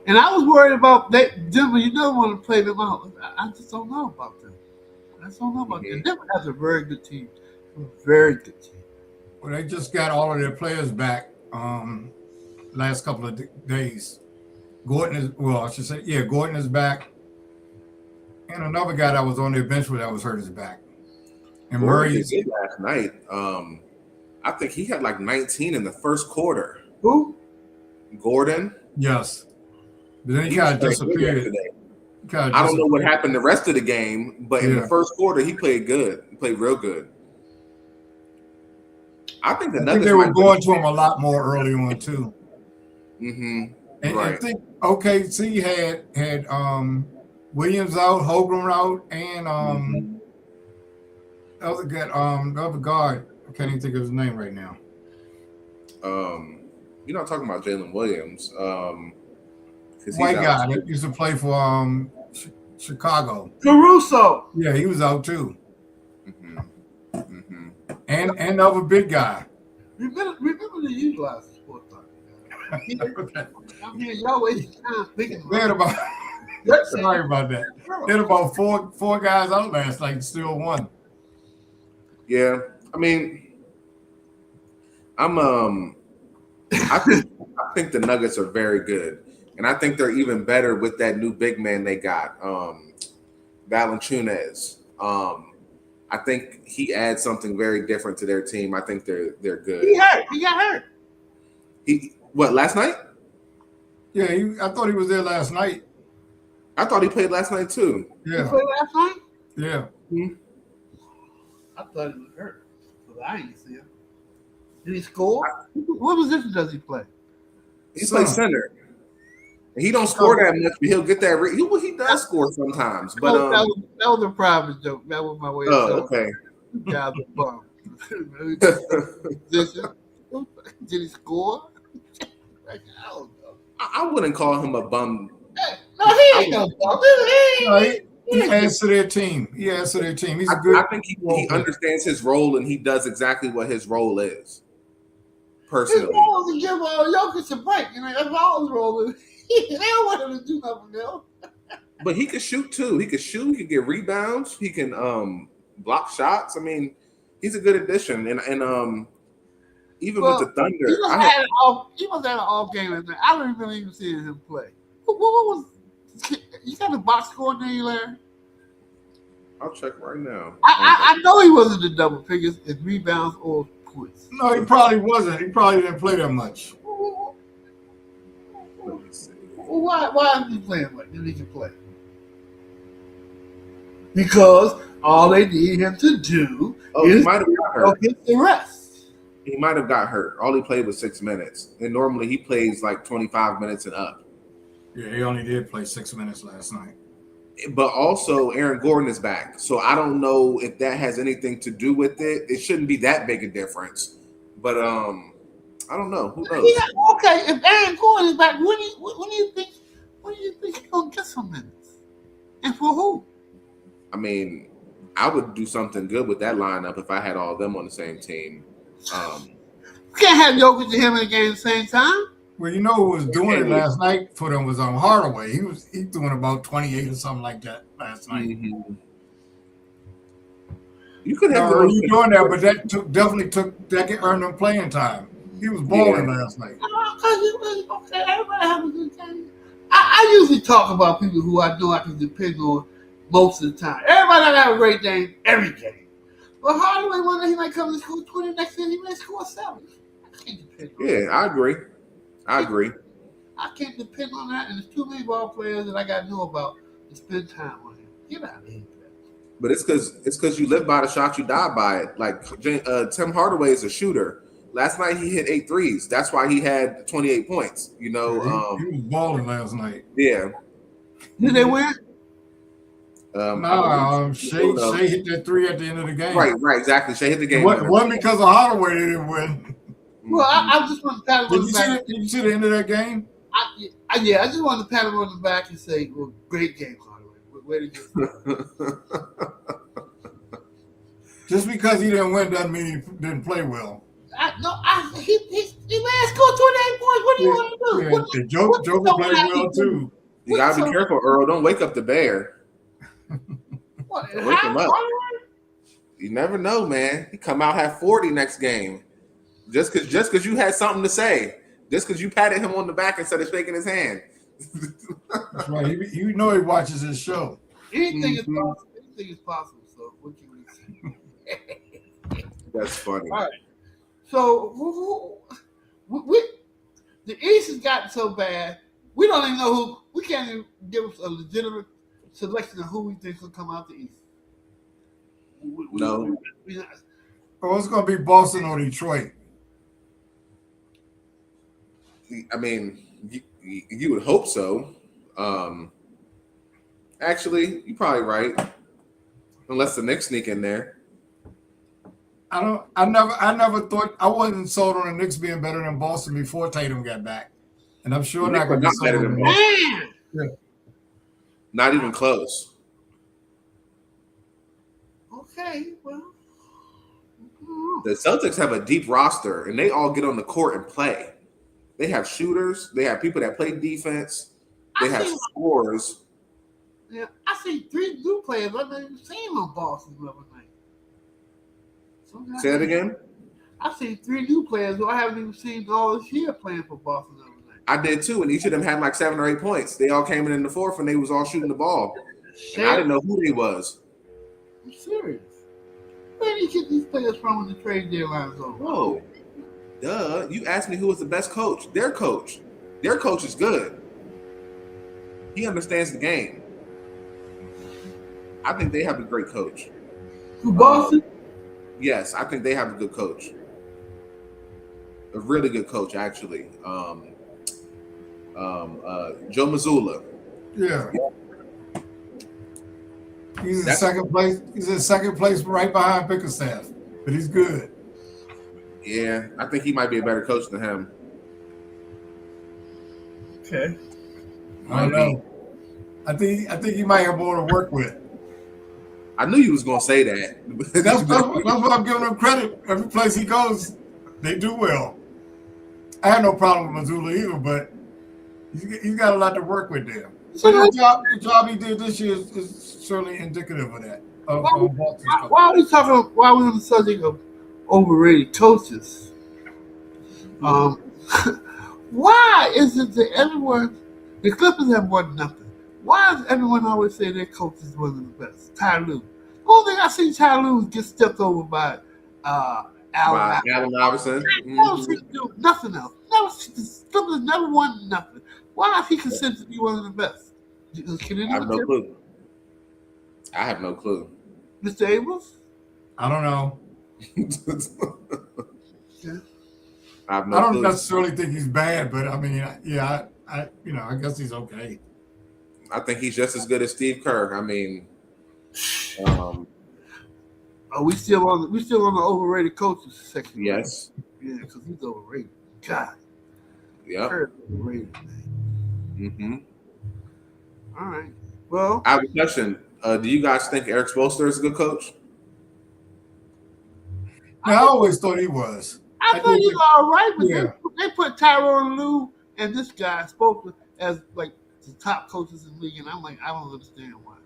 [SPEAKER 1] And I was worried about Denver. You never want to play them out. I just don't know about them.
[SPEAKER 3] Mm-hmm.
[SPEAKER 1] Denver has a very good team. Very good team.
[SPEAKER 2] Well, they just got all of their players back last couple of days. Gordon is back. And another guy that was on their bench that was hurt is back. And Murray
[SPEAKER 3] did last night. I think he had like 19 in the first quarter.
[SPEAKER 1] Who?
[SPEAKER 3] Gordon.
[SPEAKER 2] Yes. But then he kind of disappeared.
[SPEAKER 3] I don't know what happened the rest of the game, but in the first quarter, he played good. He played real good. I think
[SPEAKER 2] they were going to him a lot more early on too.
[SPEAKER 3] Mm-hmm.
[SPEAKER 2] And
[SPEAKER 3] right.
[SPEAKER 2] I think OKC had Williams out, Holmgren out, and the other guard. I can't even think of his name right now.
[SPEAKER 3] You're not talking about Jalen Williams.
[SPEAKER 2] White guy that used to play for Chicago.
[SPEAKER 1] Caruso.
[SPEAKER 2] Yeah, he was out too.
[SPEAKER 3] Mm-hmm.
[SPEAKER 2] and other big guy.
[SPEAKER 1] Remember to utilize the sports talk. I'm here, y'all wasting time thinking
[SPEAKER 2] They had
[SPEAKER 1] about
[SPEAKER 2] about sorry about that. They had about four guys out last night, and still won.
[SPEAKER 3] Yeah, I mean, I think the Nuggets are very good, and I think they're even better with that new big man they got, Valanciunas. I think he adds something very different to their team. I think they're good.
[SPEAKER 1] He hurt. He got hurt.
[SPEAKER 3] He what last night?
[SPEAKER 2] Yeah, I thought he was there last night.
[SPEAKER 3] I thought he played last night too.
[SPEAKER 1] He
[SPEAKER 2] Yeah,
[SPEAKER 1] played last night?
[SPEAKER 2] yeah.
[SPEAKER 1] I thought he was hurt. But I didn't see him. Did he score? What position does he play?
[SPEAKER 3] He plays center. He don't score that much, but he'll get that. He does score sometimes, but
[SPEAKER 1] that was a private joke. That was my way of
[SPEAKER 3] oh, okay.
[SPEAKER 1] You guys are bum. Position? Did he score? I don't know.
[SPEAKER 3] I wouldn't call him a bum.
[SPEAKER 1] No, he ain't no bum.
[SPEAKER 2] He adds to their team. He adds to their team. He's a good.
[SPEAKER 3] I think he understands his role and he does exactly what his role is.
[SPEAKER 1] His
[SPEAKER 3] Personally,
[SPEAKER 1] role is to give Jokic a break. You know, that's all his role is. They don't want him to do nothing else.
[SPEAKER 3] but he could shoot too. He could shoot. He could get rebounds. He can block shots. I mean, he's a good addition. And even with the Thunder,
[SPEAKER 1] he must have had an off game. I don't really even see him play. What was? You got the box score there, Larry?
[SPEAKER 3] I'll check right now.
[SPEAKER 1] I know he wasn't the double figures in rebounds or points.
[SPEAKER 2] No, he probably wasn't. He probably didn't play that much.
[SPEAKER 3] Let me see.
[SPEAKER 1] Why is he playing like that? He can play because all they need him to do
[SPEAKER 3] He
[SPEAKER 1] is
[SPEAKER 3] might have got hurt.
[SPEAKER 1] get the rest.
[SPEAKER 3] He might have got hurt. All he played was 6 minutes, and normally he plays like 25 minutes and up.
[SPEAKER 2] Yeah, he only did play 6 minutes last night.
[SPEAKER 3] But also, Aaron Gordon is back, so I don't know if that has anything to do with it. It shouldn't be that big a difference, but I don't know. Who knows?
[SPEAKER 1] Yeah, okay, if Aaron Gordon is back, when do you think he's gonna get some minutes? And for who?
[SPEAKER 3] I mean, I would do something good with that lineup if I had all of them on the same team.
[SPEAKER 1] You can't have Jokic and him in the game at the same time.
[SPEAKER 2] Well, you know who was doing it last night for them was Hardaway. He doing about 28 or something like that last night.
[SPEAKER 3] Mm-hmm. You could have
[SPEAKER 2] you doing that, but that earned him playing time. He was balling last night.
[SPEAKER 1] Okay, everybody have a good game. I usually talk about people who I know I can depend on most of the time. Everybody not have a great game every game. But Hardaway, one day he might come and score 20, next day he might score 7. I can't depend on that.
[SPEAKER 3] I agree.
[SPEAKER 1] I can't depend on that, and there's too many ball players that I got to know about to spend time on him. Get out of here.
[SPEAKER 3] But it's because you live by the shot, you die by it. Like Tim Hardaway is a shooter. Last night he hit 8 threes. That's why he had 28 points. You know,
[SPEAKER 2] he was balling last night.
[SPEAKER 3] Yeah.
[SPEAKER 1] Did they win?
[SPEAKER 2] Shea hit that 3 at the end of the game.
[SPEAKER 3] Right, exactly. Shea hit the game.
[SPEAKER 2] It wasn't because of Hardaway they didn't win.
[SPEAKER 1] Well, I just want to pat him on the back.
[SPEAKER 2] Did you see the end of that game?
[SPEAKER 1] I just wanted to pat him on the back and say, well, great game, Hardaway. Way to go.
[SPEAKER 2] Just because he didn't win doesn't mean he didn't play well.
[SPEAKER 1] He man scored 28 points. What do you want to do?
[SPEAKER 2] Joker played well, too.
[SPEAKER 3] You got to be careful, Earl. Don't wake up the bear.
[SPEAKER 1] What?
[SPEAKER 3] Wake him up. You never know, man. He come out have 40 next game. Just because you had something to say. Just because you patted him on the back instead of shaking his hand.
[SPEAKER 2] That's right. You know he watches his show.
[SPEAKER 1] Anything is possible. Anything is possible. So what can we say?
[SPEAKER 3] That's funny.
[SPEAKER 1] All right. So the East has gotten so bad. We don't even know who. We can't even give us a legitimate selection of who we think will come out the East.
[SPEAKER 3] No.
[SPEAKER 2] It's going to be Boston or Detroit.
[SPEAKER 3] I mean, you would hope so. Actually, you're probably right. Unless the Knicks sneak in there.
[SPEAKER 2] I never thought I wasn't sold on the Knicks being better than Boston before Tatum got back. And I'm sure not going to be
[SPEAKER 3] better than
[SPEAKER 1] Boston.
[SPEAKER 2] Yeah.
[SPEAKER 3] Not even close.
[SPEAKER 1] Okay, well.
[SPEAKER 3] The Celtics have a deep roster, and they all get on the court and play. They have shooters. They have people that play defense. They have scorers.
[SPEAKER 1] Yeah, I see 3 new players I've never even seen on Boston the other night.
[SPEAKER 3] Say that again?
[SPEAKER 1] I see 3 new players who I haven't even seen all this year playing for Boston the other night.
[SPEAKER 3] I did too, and each of them had like 7 or 8 points. They all came in the fourth, and they was all shooting the ball. And I didn't know who they was.
[SPEAKER 1] I'm serious. Where do you get these players from when the trade deadline is over?
[SPEAKER 3] Whoa. Duh. You asked me who was the best coach. Their coach. Their coach is good. He understands the game. I think they have a great coach.
[SPEAKER 1] Who, Boston?
[SPEAKER 3] Yes, I think they have a good coach. A really good coach, actually. Joe Mazzulla.
[SPEAKER 2] Yeah. He's in second place. He's in second place right behind Bickerstaff, but he's good.
[SPEAKER 3] Yeah, I think he might be a better coach than him.
[SPEAKER 1] Okay.
[SPEAKER 2] I don't know. I think he might have more to work with.
[SPEAKER 3] I knew you was gonna say that.
[SPEAKER 2] That's what I'm giving him credit. Every place he goes, they do well. I had no problem with Mazzulla either, but he's got a lot to work with there. So the job he did this year is certainly indicative of that.
[SPEAKER 1] Why are we talking? Why are we on the subject of overrated coaches? Why is it that everyone, the Clippers have won nothing? Why does everyone always say their coach is one of the best? Ty Lue. The only thing I see Ty Lue get stepped over by Allen
[SPEAKER 3] Iverson.
[SPEAKER 1] Never see him do nothing else. The Clippers never won nothing. Why is he considered to be one of the best?
[SPEAKER 3] I have no clue. I have no clue.
[SPEAKER 1] Mr. Abrams?
[SPEAKER 2] I don't know.
[SPEAKER 1] Yeah.
[SPEAKER 2] I don't necessarily think he's bad, but I mean, yeah, I guess he's okay.
[SPEAKER 3] I think he's just as good as Steve Kerr. I mean,
[SPEAKER 1] are we still on the overrated coaches section?
[SPEAKER 3] Yes.
[SPEAKER 1] Yeah, because he's overrated. God.
[SPEAKER 3] Yeah.
[SPEAKER 1] Overrated, man.
[SPEAKER 3] Mm-hmm.
[SPEAKER 1] All right. Well,
[SPEAKER 3] I have a question. Do you guys think Eric Spoelstra is a good coach?
[SPEAKER 2] I always thought he was.
[SPEAKER 1] I thought he was all right, but
[SPEAKER 2] yeah.
[SPEAKER 1] they put Tyronn Lue and this guy Spoelstra as like the top coaches in the league, and I'm like, I don't understand why.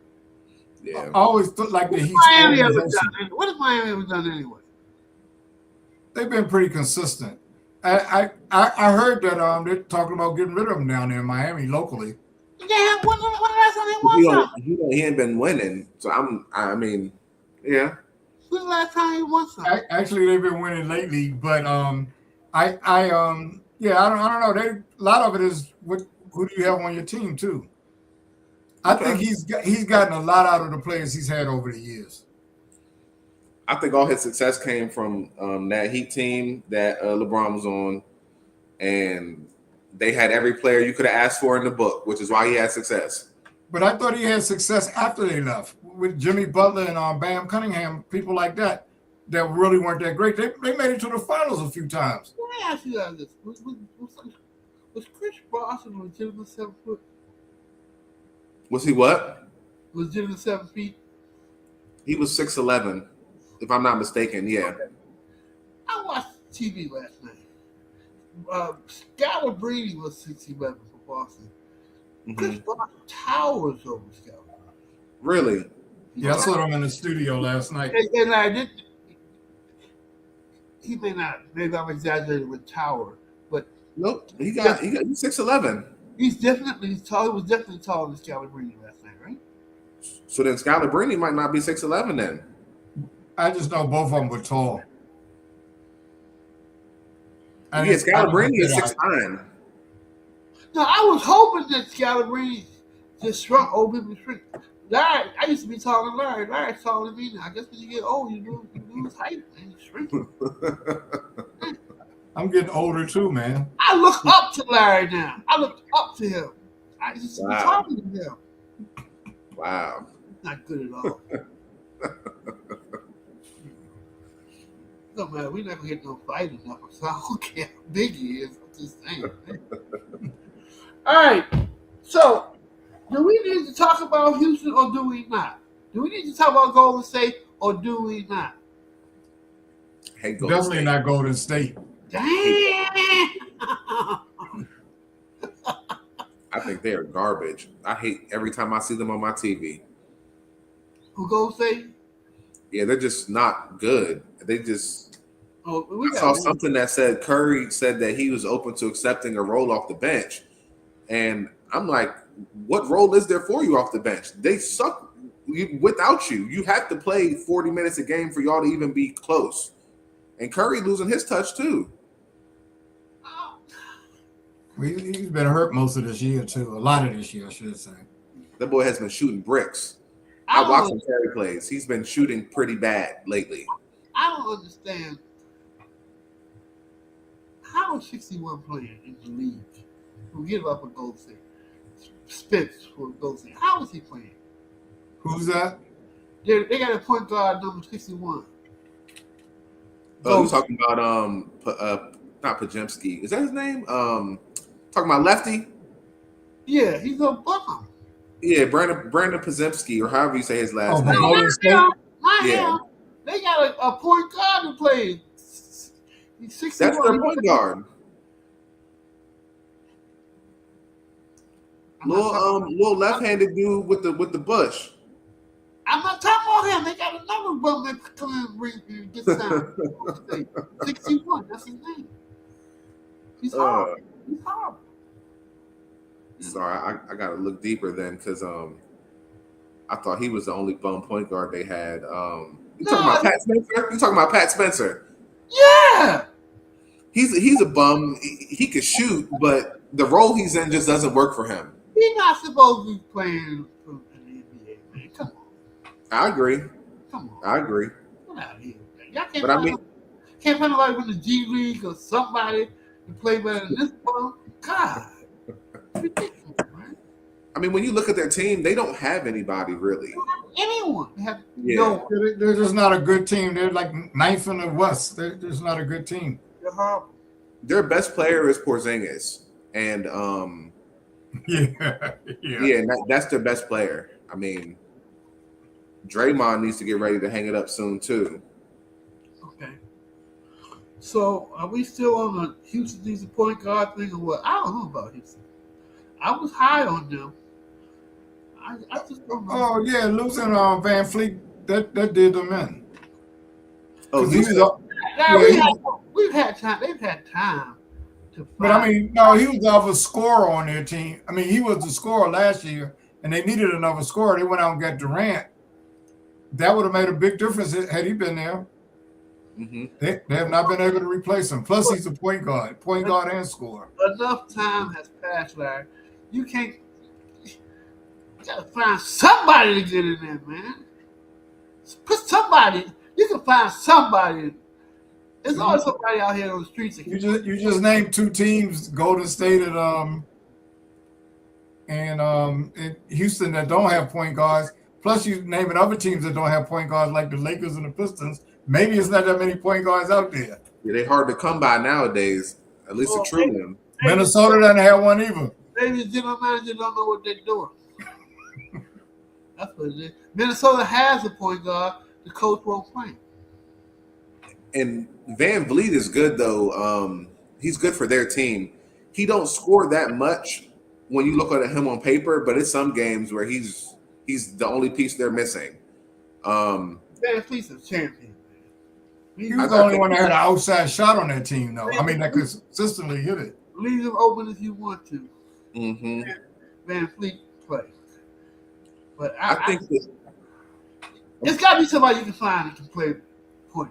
[SPEAKER 3] Yeah.
[SPEAKER 2] I always thought like the Heat.
[SPEAKER 1] What has Miami ever done anyway?
[SPEAKER 2] They've been pretty consistent. I heard that they're talking about getting rid of him down there in Miami locally.
[SPEAKER 1] Yeah, when the last time they won something?
[SPEAKER 3] He ain't been winning, so I mean, yeah.
[SPEAKER 1] When's the last time he won something?
[SPEAKER 2] Actually, they've been winning lately, but I don't know. A lot of it is who do you have on your team too. I think he's gotten a lot out of the players he's had over the years.
[SPEAKER 3] I think all his success came from that Heat team that LeBron was on, and they had every player you could have asked for in the book, which is why he had success.
[SPEAKER 2] But I thought he had success after they left with Jimmy Butler and Bam Cunningham, people like that really weren't that great. They made it to the finals a few times.
[SPEAKER 1] Let me ask you guys this: was Chris Bosh a legitimate 7 foot?
[SPEAKER 3] Was he what?
[SPEAKER 1] Legitimate 7 feet?
[SPEAKER 3] He was 6'11", if I'm not mistaken. Yeah.
[SPEAKER 1] I watched TV last night. Skylar Brady was 6'11" for Boston.
[SPEAKER 3] Mm-hmm.
[SPEAKER 1] Chris Bosh towers over Skylar.
[SPEAKER 3] Really?
[SPEAKER 2] Yeah, I saw them in the studio last night.
[SPEAKER 1] And I did. He may not. Maybe I'm exaggerating with tower, but
[SPEAKER 3] nope. He got 6'11".
[SPEAKER 1] He's definitely tall. He was definitely taller than Skylar Brady last night, right?
[SPEAKER 3] So then Skylar Brady might not be 6'11" then.
[SPEAKER 2] I just know both of them were tall.
[SPEAKER 3] Yeah, Skylar Brady is 6'9".
[SPEAKER 1] No, I was hoping that Skylar Brady just shrunk. Old people shrink. Larry, I used to be taller than Larry. Larry's taller than me now. I guess when you get old, you lose height and you shrink.
[SPEAKER 2] I'm getting older too, man.
[SPEAKER 1] I look up to Larry now. I look up to him. I used to be taller than him.
[SPEAKER 3] Wow.
[SPEAKER 1] Not good at all. No matter, we're not gonna get no fight enough, so I don't care how big he is. I'm just saying. All right. So, do we need to talk about Houston or do we not? Do we need to talk about Golden State or do we not?
[SPEAKER 3] hate Golden
[SPEAKER 2] Definitely
[SPEAKER 3] State.
[SPEAKER 2] not Golden State.
[SPEAKER 1] Damn.
[SPEAKER 3] I think they are garbage. I hate every time I see them on my TV.
[SPEAKER 1] Who goes say?
[SPEAKER 3] Yeah, they're just not good. They just.
[SPEAKER 1] Oh, we
[SPEAKER 3] I saw
[SPEAKER 1] got
[SPEAKER 3] something that said Curry said that he was open to accepting a role off the bench, and I'm like, what role is there for you off the bench? They suck without you. You have to play 40 minutes a game for y'all to even be close. And Curry losing his touch too.
[SPEAKER 2] He's been hurt most of this year too. A lot of this year, I should say.
[SPEAKER 3] That boy has been shooting bricks.
[SPEAKER 1] I
[SPEAKER 3] I watch
[SPEAKER 1] don't,
[SPEAKER 3] him Curry plays. He's been shooting pretty bad lately.
[SPEAKER 1] I don't understand. How is 61 playing in the league? We'll give up a Gold State. Spence for Gold State. How is he playing?
[SPEAKER 2] Who's that?
[SPEAKER 1] They got a point guard number 61.
[SPEAKER 3] Oh, you're talking about not Pajemski. Is that his name? Talking about Lefty?
[SPEAKER 1] Yeah, he's a bum.
[SPEAKER 3] Yeah, Brandon Pajemski, or however you say his last
[SPEAKER 2] Oh,
[SPEAKER 3] name.
[SPEAKER 2] Golden State?
[SPEAKER 1] Not
[SPEAKER 3] Yeah.
[SPEAKER 1] him. They got a point guard to play. He's 61.
[SPEAKER 3] That's their point guard. Little left-handed dude with the bush.
[SPEAKER 1] I'm not talking about him. They got another bum that come and bring get signed. 61. That's his name. He's horrible. He's horrible.
[SPEAKER 3] Sorry, I gotta look deeper then because I thought he was the only bum point guard they had. You talking about Pat Spencer? You talking about Pat Spencer?
[SPEAKER 1] Yeah.
[SPEAKER 3] He's a bum. He could shoot, but the role he's in just doesn't work for him.
[SPEAKER 1] He's not supposed to be playing in the NBA, man. Come on.
[SPEAKER 3] I agree.
[SPEAKER 1] Come on.
[SPEAKER 3] I agree.
[SPEAKER 1] Get out of here. Y'all can't
[SPEAKER 3] But I
[SPEAKER 1] find
[SPEAKER 3] mean-
[SPEAKER 1] can't find nobody from the G League or somebody to play better than this bum. God. Ridiculous, man.
[SPEAKER 3] I mean, when you look at their team, they don't have anybody really.
[SPEAKER 1] Anyone. They have
[SPEAKER 3] Yeah.
[SPEAKER 1] no.
[SPEAKER 2] They're just not a good team. They're like ninth in the West. They're just not a good team.
[SPEAKER 1] They're horrible.
[SPEAKER 3] Their best player is Porzingis, and that's their best player. I mean, Draymond needs to get ready to hang it up soon too.
[SPEAKER 1] Okay. So are we still on the Houston needs a point guard thing or what? I don't know about Houston. I was high on them. I just don't know.
[SPEAKER 2] Oh yeah, losing Van Fleet that did them in.
[SPEAKER 3] Oh,
[SPEAKER 2] 'Cause he was
[SPEAKER 3] Houston.
[SPEAKER 2] up-
[SPEAKER 1] Now,
[SPEAKER 2] yeah,
[SPEAKER 1] we've had time. They've had time to.
[SPEAKER 2] But I mean, no, he was off a scorer on their team. I mean, he was the scorer last year, and they needed another scorer. They went out and got Durant. That would have made a big difference had he been there.
[SPEAKER 3] Mm-hmm.
[SPEAKER 2] They have not been able to replace him. Plus, he's a point guard and scorer.
[SPEAKER 1] Enough time has passed, Larry. You can't. You gotta find somebody to get in there, man. Put somebody. You can find somebody. There's always somebody out here on the streets. That
[SPEAKER 2] You just named two teams, Golden State and Houston, that don't have point guards. Plus, you naming other teams that don't have point guards, like the Lakers and the Pistons. Maybe it's not that many point guards out there.
[SPEAKER 3] Yeah, they're hard to come by nowadays. At least the true one.
[SPEAKER 2] Minnesota doesn't have one either.
[SPEAKER 1] Maybe the general manager don't know what they're doing. That's what it is. Minnesota has a point guard. The coach won't play.
[SPEAKER 3] And Van Vliet is good though. He's good for their team. He don't score that much when you look at him on paper, but it's some games where he's the only piece they're missing.
[SPEAKER 1] Van Fleet's a champion.
[SPEAKER 2] He was the only one that had an outside shot on that team, though. I mean, that could consistently hit it.
[SPEAKER 1] Leave him open if you want to.
[SPEAKER 3] Mm-hmm.
[SPEAKER 1] Van Fleet play. But
[SPEAKER 3] I think that
[SPEAKER 1] it's got to be somebody you can find that can play point.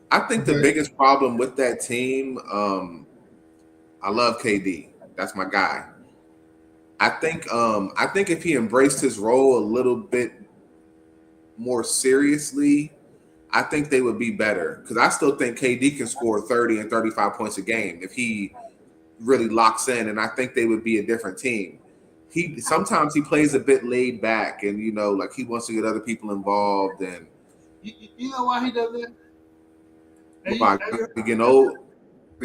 [SPEAKER 3] I think the biggest problem with that team, I love KD. That's my guy. I think if he embraced his role a little bit more seriously, I think they would be better. Because I still think KD can score 30 and 35 points a game if he really locks in, and I think they would be a different team. Sometimes he plays a bit laid back, and like he wants to get other people involved. And
[SPEAKER 1] You know why he does that?
[SPEAKER 3] Getting old.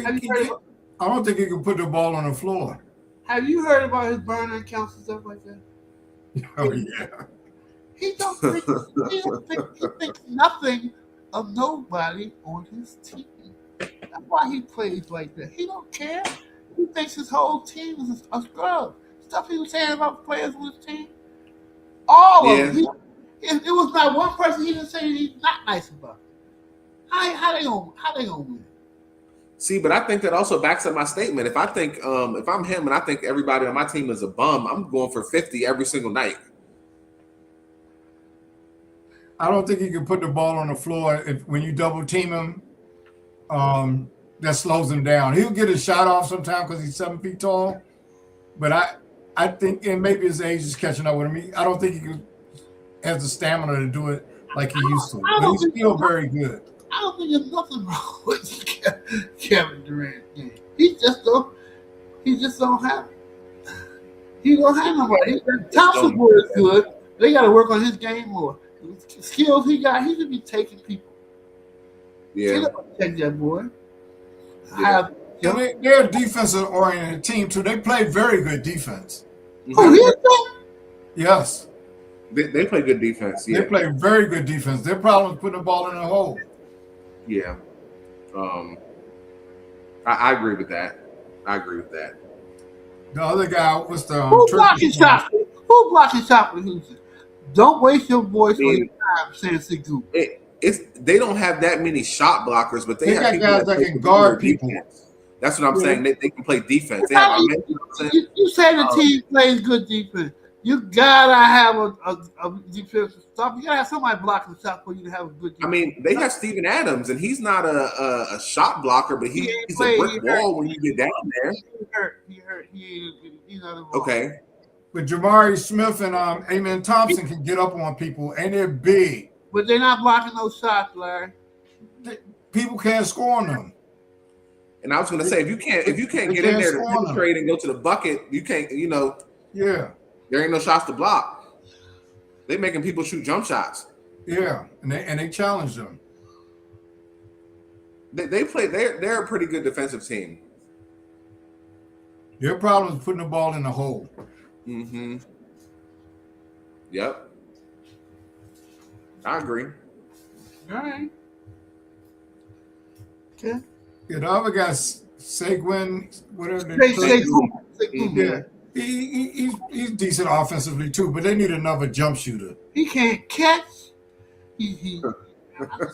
[SPEAKER 2] I don't think he can put the ball on the floor.
[SPEAKER 1] Have you heard about his burner accounts and stuff like that?
[SPEAKER 2] Oh, yeah.
[SPEAKER 1] He thinks nothing of nobody on his team. That's why he plays like that. He don't care. He thinks his whole team is a scrub. Stuff he was saying about players on his team, all
[SPEAKER 3] Yeah.
[SPEAKER 1] of them. It was not one person he didn't say he's not nice about. How they gonna win?
[SPEAKER 3] See, but I think that also backs up my statement. If I think, if I'm him and I think everybody on my team is a bum, I'm going for 50 every single night.
[SPEAKER 2] I don't think he can put the ball on the floor when you double team him. That slows him down. He'll get his shot off sometime because he's 7 feet tall. But I think, and maybe his age is catching up with him. I don't think he has the stamina to do it like he used to. But he's still very good.
[SPEAKER 1] I don't think there's nothing wrong with Kevin Durant game. He just don't have it. He don't have nobody. Thompson boy is good. They got to work on his game more. The skills he got, he should be taking people.
[SPEAKER 3] Yeah.
[SPEAKER 1] He don't take that boy.
[SPEAKER 3] Yeah.
[SPEAKER 2] They're a defensive-oriented team, too. They play very good defense.
[SPEAKER 1] Oh, he is that?
[SPEAKER 2] Yes.
[SPEAKER 3] They play good defense. Yeah.
[SPEAKER 2] They play very good defense. Their problem is putting the ball in the hole.
[SPEAKER 3] Yeah. I agree with that.
[SPEAKER 2] The other guy was the
[SPEAKER 1] Who blocking shots? Who blocking shots with Houston? Don't waste your voice or your time saying Sigu.
[SPEAKER 3] They don't have that many shot blockers, but they have
[SPEAKER 2] got
[SPEAKER 3] people
[SPEAKER 2] guys that
[SPEAKER 3] play
[SPEAKER 2] can guard people.
[SPEAKER 3] defense. That's what I'm saying. They can play defense. They
[SPEAKER 1] How
[SPEAKER 3] have
[SPEAKER 1] you, you say the team plays good defense. You gotta have a defensive stop. You gotta have somebody blocking the shot for you to have a good defense.
[SPEAKER 3] I mean, they have Steven Adams, and he's not a shot blocker, but he's a brick wall when you get down there.
[SPEAKER 1] He hurt. He's not involved.
[SPEAKER 3] Okay.
[SPEAKER 2] But Jamari Smith and Amen Thompson can get up on people, and they're big.
[SPEAKER 1] But they're not blocking those shots, Larry.
[SPEAKER 2] People can't score on them.
[SPEAKER 3] And I was going to say, if you can't get in there to penetrate and go to the bucket, you can't.
[SPEAKER 2] Yeah.
[SPEAKER 3] There ain't no shots to block. They making people shoot jump shots.
[SPEAKER 2] Yeah, and they challenge them.
[SPEAKER 3] They play. They're a pretty good defensive team.
[SPEAKER 2] Their problem is putting the ball in the hole.
[SPEAKER 3] Mm-hmm. Yep. I agree.
[SPEAKER 1] All right. Okay.
[SPEAKER 2] Yeah, the other guy, Seguin, whatever.
[SPEAKER 1] Yeah.
[SPEAKER 2] He's decent offensively too, but they need another jump shooter.
[SPEAKER 1] He can't catch. He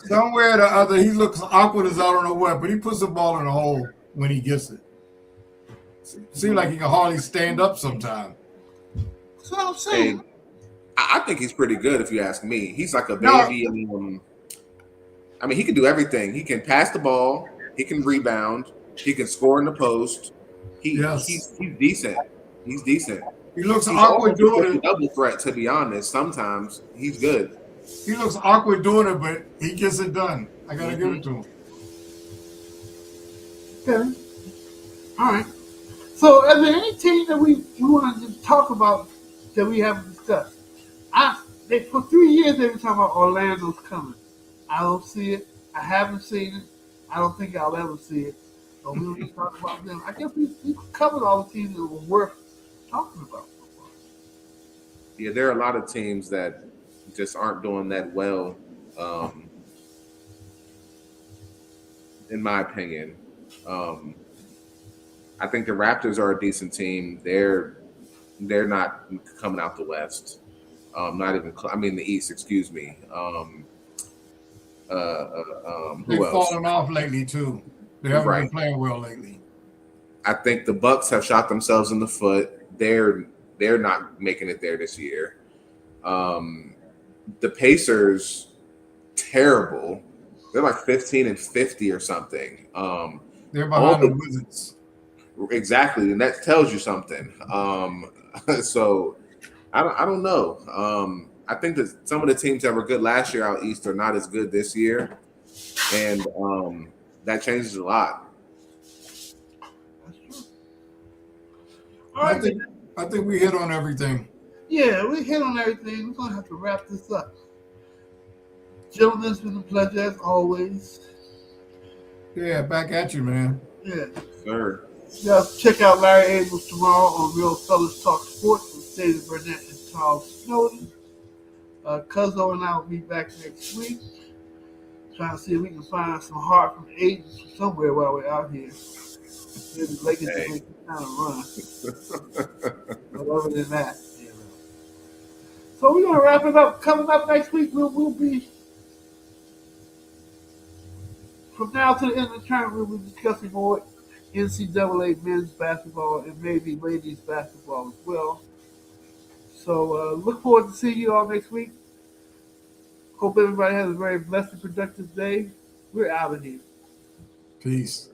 [SPEAKER 2] Somewhere or the other, he looks awkward as I don't know what, but he puts the ball in the hole when he gets it. Seems like he can hardly stand up sometimes.
[SPEAKER 1] That's what I'm saying.
[SPEAKER 3] Hey, I think he's pretty good if you ask me. He's like a baby. I mean, he can do everything. He can pass the ball. He can rebound. He can score in the post. He's decent. He's decent.
[SPEAKER 2] He looks awkward doing it.
[SPEAKER 3] Double threat, to be honest. Sometimes he's good.
[SPEAKER 2] He looks awkward doing it, but he gets it done. I gotta give it to him.
[SPEAKER 1] Okay. All right. So, is there any team that we want to talk about that we haven't discussed? For 3 years they've been talking about Orlando's coming. I don't see it. I haven't seen it. I don't think I'll ever see it. But we'll just talk about them. I guess we covered all the teams that were worth talking about.
[SPEAKER 3] Yeah, there are a lot of teams that just aren't doing that well, in my opinion. I think the Raptors are a decent team. They're not coming out the West. Not even. The East. Excuse me.
[SPEAKER 2] They've fallen off lately too. They haven't been playing well lately.
[SPEAKER 3] I think the Bucks have shot themselves in the foot. They're not making it there this year. The Pacers, terrible. They're like 15-50 or something.
[SPEAKER 2] They're behind the Wizards.
[SPEAKER 3] Exactly, and that tells you something. So I don't know. I think that some of the teams that were good last year out east are not as good this year, and that changes a lot.
[SPEAKER 1] That's true.
[SPEAKER 2] I think we hit on everything.
[SPEAKER 1] Yeah, we hit on everything. We're gonna have to wrap this up. Gentlemen, it's been a pleasure as always.
[SPEAKER 2] Yeah, back at you, man.
[SPEAKER 1] Yeah.
[SPEAKER 3] Sure.
[SPEAKER 1] Check out Larry Abrams tomorrow on Real Fellas Talk Sports with David Burnett and Charles Snowden. Cuzzo and I will be back next week. Trying to see if we can find some heart from agents somewhere while we're out here. Maybe the Lakers can make some kind of run. But other than that, you know. So we're gonna wrap it up. Coming up next week, we'll be from now to the end of the tournament. We'll be discussing more NCAA men's basketball and maybe ladies basketball as well. So look forward to seeing you all next week. Hope everybody has a very blessed and productive day. We're out of here.
[SPEAKER 2] Peace.